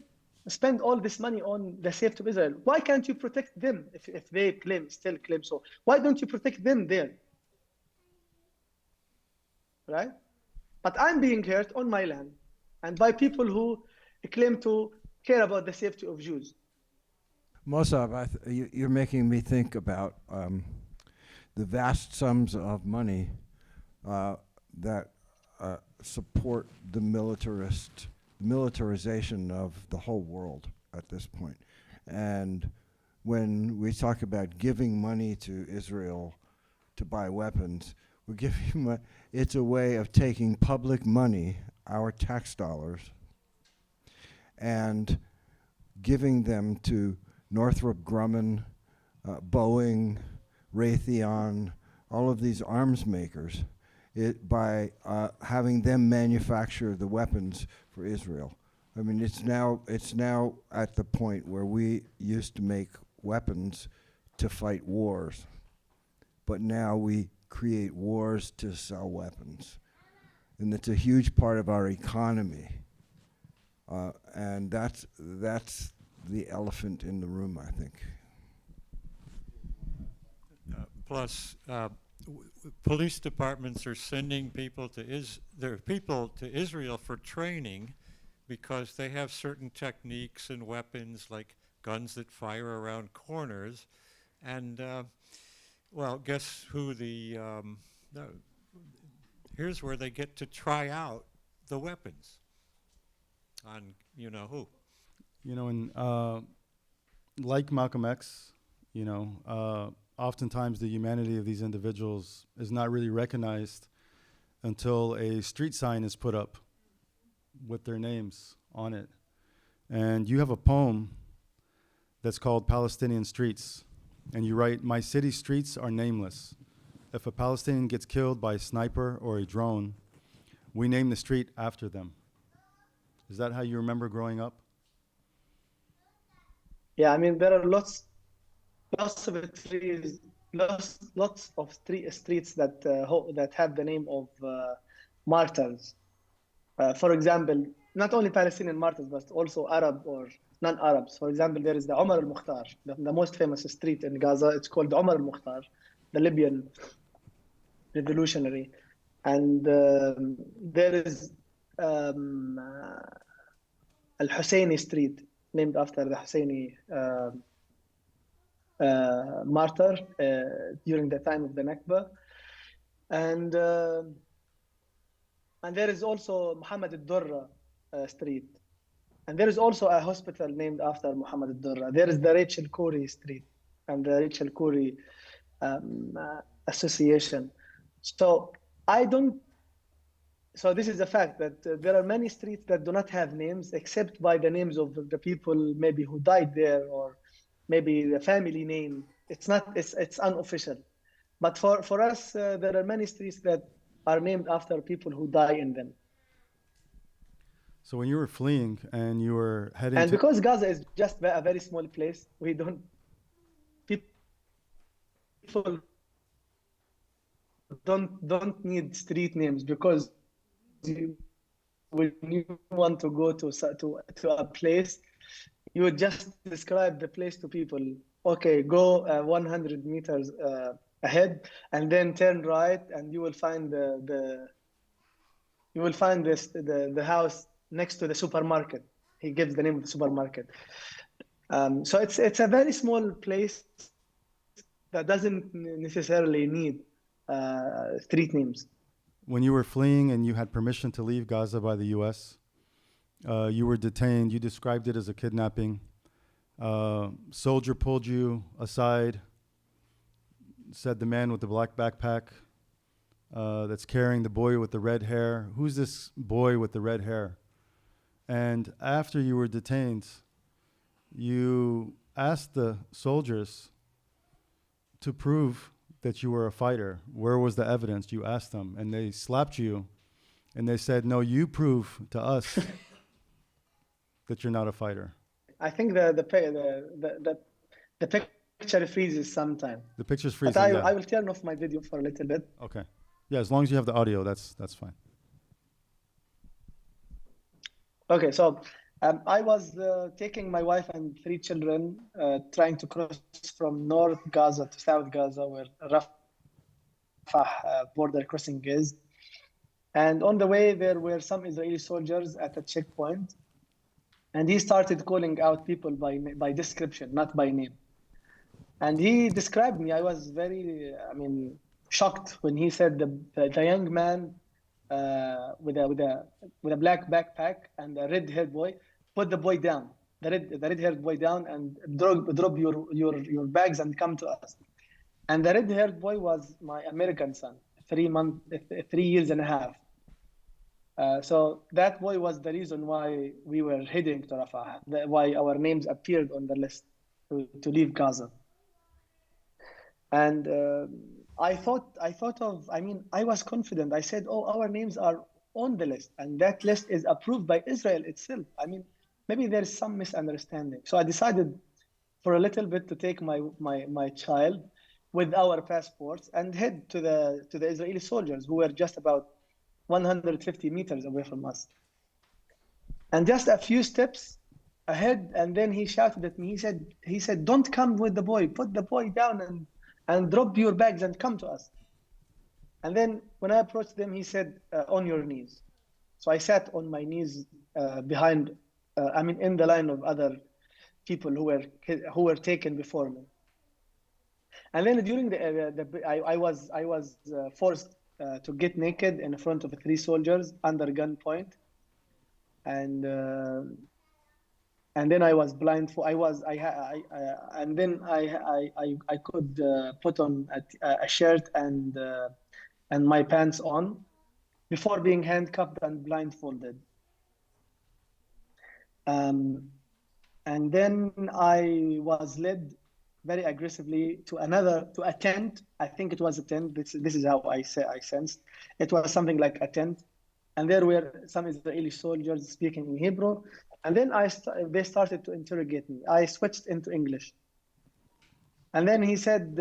spend all this money on the safety of Israel, why can't you protect them if they still claim so? Why don't you protect them there? Right? But I'm being hurt on my land and by people who claim to care about the safety of Jews. Mosab, you're making me think about the vast sums of money that support the militarization of the whole world at this point. And when we talk about giving money to Israel to buy weapons, we're giving it's a way of taking public money, our tax dollars, and giving them to Northrop Grumman, Boeing, Raytheon, all of these arms makers, by having them manufacture the weapons for Israel. I mean, it's now at the point where we used to make weapons to fight wars, but now we create wars to sell weapons. And it's a huge part of our economy. And that's the elephant in the room, I think. Plus, police departments are sending people to Israel for training because they have certain techniques and weapons like guns that fire around corners. And well, guess who here's where they get to try out the weapons on you know who. You know, and like Malcolm X, you know, oftentimes the humanity of these individuals is not really recognized until a street sign is put up with their names on it. And you have a poem that's called Palestinian Streets. And you write, "My city streets are nameless. If a Palestinian gets killed by a sniper or a drone, we name the street after them." Is that how you remember growing up? Yeah, I mean, there are lots of streets that have the name of martyrs. For example, not only Palestinian martyrs, but also Arab or non-Arabs. For example, there is the Omar al-Mukhtar, the most famous street in Gaza. It's called Omar al-Mukhtar, the Libyan revolutionary. And there is Al-Husseini Street, named after the Husseini martyr during the time of the Nakba. And there is also Muhammad al-Durra Street. And there is also a hospital named after Muhammad al-Durra. There is the Rachel Corrie Street and the Rachel Corrie Association. So this is a fact that there are many streets that do not have names except by the names of the people maybe who died there, or maybe the family name. It's unofficial. But for us, there are many streets that are named after people who die in them. So when you were fleeing and you were heading and because Gaza is just a very small place, people don't need street names, because when you want to go to a place, you would just describe the place to people. Okay, go 100 meters ahead, and then turn right, and you will find the house next to the supermarket. He gives the name of the supermarket. So it's a very small place that doesn't necessarily need street names. When you were fleeing and you had permission to leave Gaza by the U.S., you were detained. You described it as a kidnapping. Soldier pulled you aside, said the man with the black backpack that's carrying the boy with the red hair. Who's this boy with the red hair? And after you were detained, you asked the soldiers to prove that you were a fighter. Where was the evidence? You asked them, and they slapped you, and they said, no, you prove to us that you're not a fighter. I think the picture freezes sometime. The picture's But freezing. I will turn off my video for a little bit. Okay. Yeah, as long as you have the audio, that's fine. Okay, so I was taking my wife and 3 children, trying to cross from North Gaza to South Gaza, where Rafah border crossing is. And on the way, there were some Israeli soldiers at a checkpoint. And he started calling out people by description, not by name. And he described me. I was very, shocked when he said the young man with a black backpack and a red-haired boy, put the boy down, the red-haired boy down, and drop your bags and come to us. And the red-haired boy was my American son, 3 years and a half. So that boy was the reason why we were heading to Rafah, why our names appeared on the list to leave Gaza. And I was confident. I said, oh, our names are on the list, and that list is approved by Israel itself. Maybe there's some misunderstanding. So I decided for a little bit to take my child with our passports and head to the Israeli soldiers who were just about 150 meters away from us. And just a few steps ahead, and then he shouted at me. He said, don't come with the boy. Put the boy down and drop your bags and come to us. And then when I approached them, he said, on your knees. So I sat on my knees in the line of other people who were taken before me. And then during I was forced to get naked in front of 3 soldiers under gunpoint, and then I was blindfolded. And then I could put on a shirt and my pants on before being handcuffed and blindfolded. And then I was led very aggressively to a tent. I think it was a tent. This is how I sensed. It was something like a tent. And there were some Israeli soldiers speaking in Hebrew. And then they started to interrogate me. I switched into English. And then he said,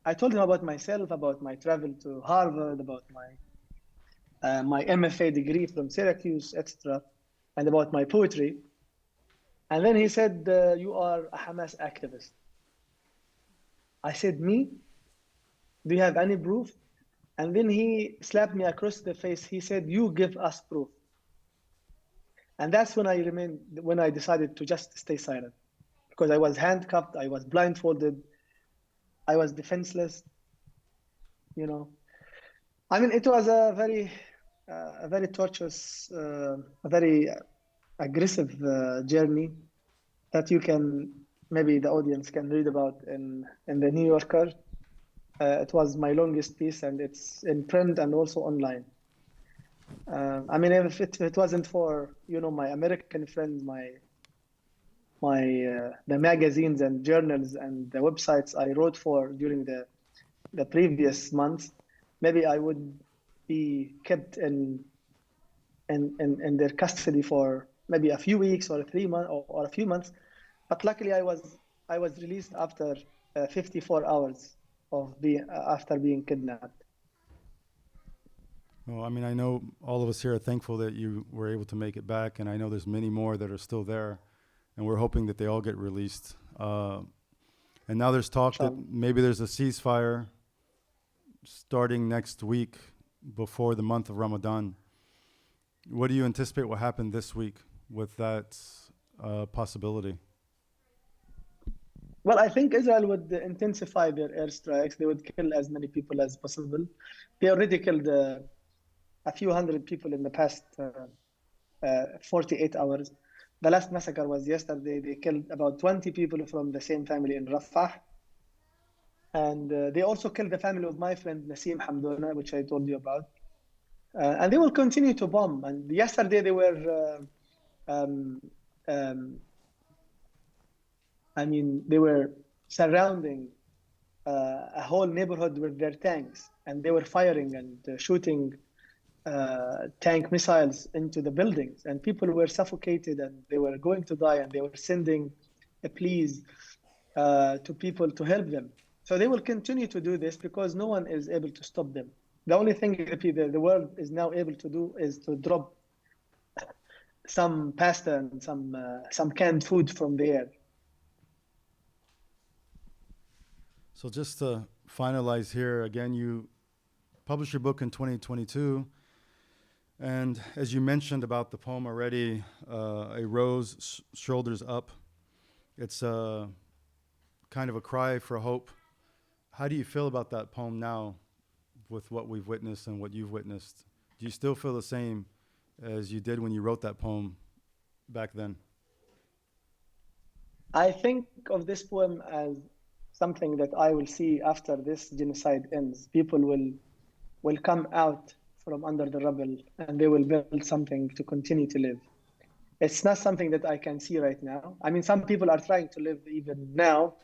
I told him about myself, about my travel to Harvard, about my MFA degree from Syracuse, etc., and about my poetry. And then he said, you are a Hamas activist. I said, me? Do you have any proof? And then he slapped me across the face. He said, you give us proof. And that's when I decided to just stay silent, because I was handcuffed, I was blindfolded, I was defenseless, It was a very torturous, a very aggressive journey that maybe the audience can read about in the New Yorker. It was my longest piece, and it's in print and also online. If it wasn't for my American friends, the magazines and journals and the websites I wrote for during the previous months, maybe I would be kept in their custody for maybe a few weeks or 3 months or a few months. But luckily, I was released after 54 hours after being kidnapped. Well, I know all of us here are thankful that you were able to make it back, and I know there's many more that are still there, and we're hoping that they all get released. And now there's talk that maybe there's a ceasefire starting next week before the month of Ramadan. what do you anticipate will happen this week with that possibility? Well, I think Israel would intensify their airstrikes. They would kill as many people as possible. They already killed a few hundred people in the past 48 hours. The last massacre was yesterday. They killed about 20 people from the same family in Rafah. And they also killed the family of my friend Nasim Hamdouna, which I told you about. And they will continue to bomb. And yesterday they were, they were surrounding a whole neighborhood with their tanks, and they were firing and shooting tank missiles into the buildings, and people were suffocated and they were going to die, and they were sending pleas to people to help them. So they will continue to do this because no one is able to stop them. The only thing the world is now able to do is to drop some pasta and some canned food from the air. So just to finalize here, again, you published your book in 2022. And as you mentioned about the poem already, A Rose Shoulders Up, it's kind of a cry for hope. How do you feel about that poem now with what we've witnessed and what you've witnessed? Do you still feel the same as you did when you wrote that poem back then? I think of this poem as something that I will see after this genocide ends. People will come out from under the rubble and they will build something to continue to live. It's not something that I can see right now. I mean, some people are trying to live even now,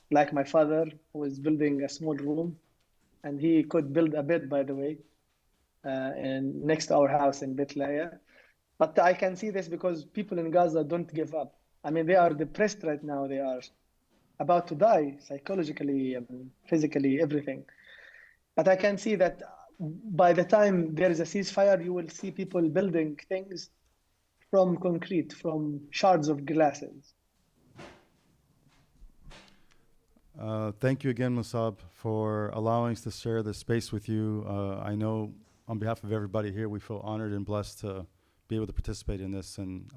like my father, who is building a small room, and he could build a bed, by the way, and next to our house in Beit Lahiya. But I can see this because people in Gaza don't give up. I mean, they are depressed right now. They are about to die psychologically, physically, everything. But I can see that by the time there is a ceasefire, you will see people building things from concrete, from shards of glasses. Thank you again, Mosab, for allowing us to share this space with you. I know on behalf of everybody here, we feel honored and blessed to be able to participate in this. And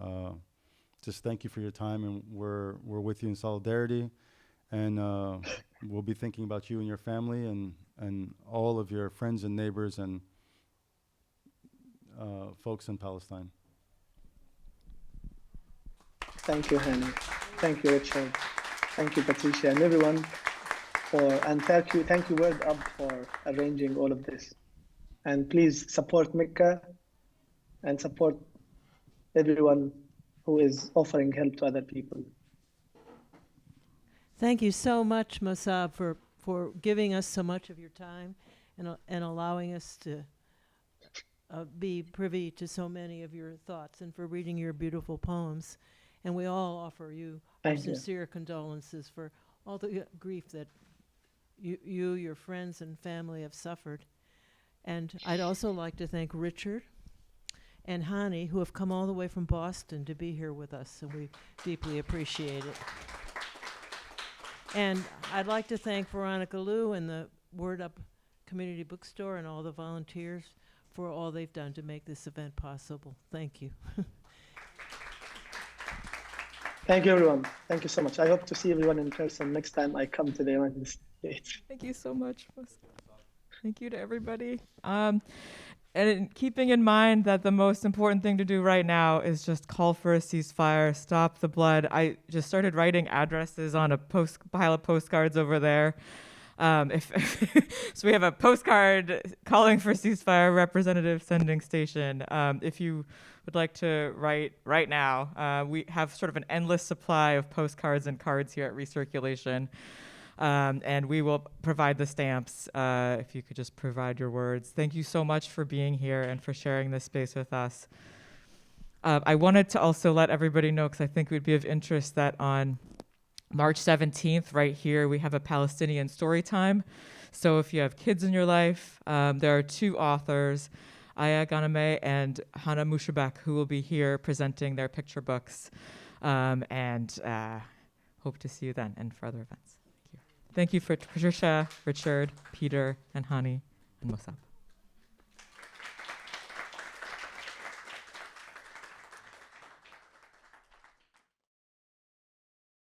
just thank you for your time, and we're with you in solidarity. And we'll be thinking about you and your family and all of your friends and neighbors and folks in Palestine. Thank you, Hany. Thank you, Richard. Thank you, Patricia, and everyone. Thank you, Word Up, for arranging all of this. And please support Meca and support everyone who is offering help to other people. Thank you so much, Mosab, for giving us so much of your time and allowing us to be privy to so many of your thoughts, and for reading your beautiful poems. And we all offer you our sincere condolences for all the grief that you, your friends and family have suffered. And I'd also like to thank Richard and Hany, who have come all the way from Boston to be here with us, and we deeply appreciate it. And I'd like to thank Veronica Liu and the Word Up Community Bookstore and all the volunteers for all they've done to make this event possible. Thank you. Thank you, everyone. Thank you so much. I hope to see everyone in person next time I come to the United States. Thank you so much. Thank you to everybody. And keeping in mind that the most important thing to do right now is just call for a ceasefire, stop the blood. I just started writing addresses on a pile of postcards over there. So we have a postcard calling for ceasefire, representative sending station. If you would like to write right now, we have sort of an endless supply of postcards and cards here at Recirculation. And we will provide the stamps if you could just provide your words. Thank you so much for being here and for sharing this space with us. I wanted to also let everybody know, because I think it would be of interest, that on March 17th, right here, we have a Palestinian story time. So if you have kids in your life, there are two authors, Aya Ghanameh and Hany Massoud, who will be here presenting their picture books. And hope to see you then and for other events. Thank you for Patricia, Richard, Peter, and Hany, and Mosab.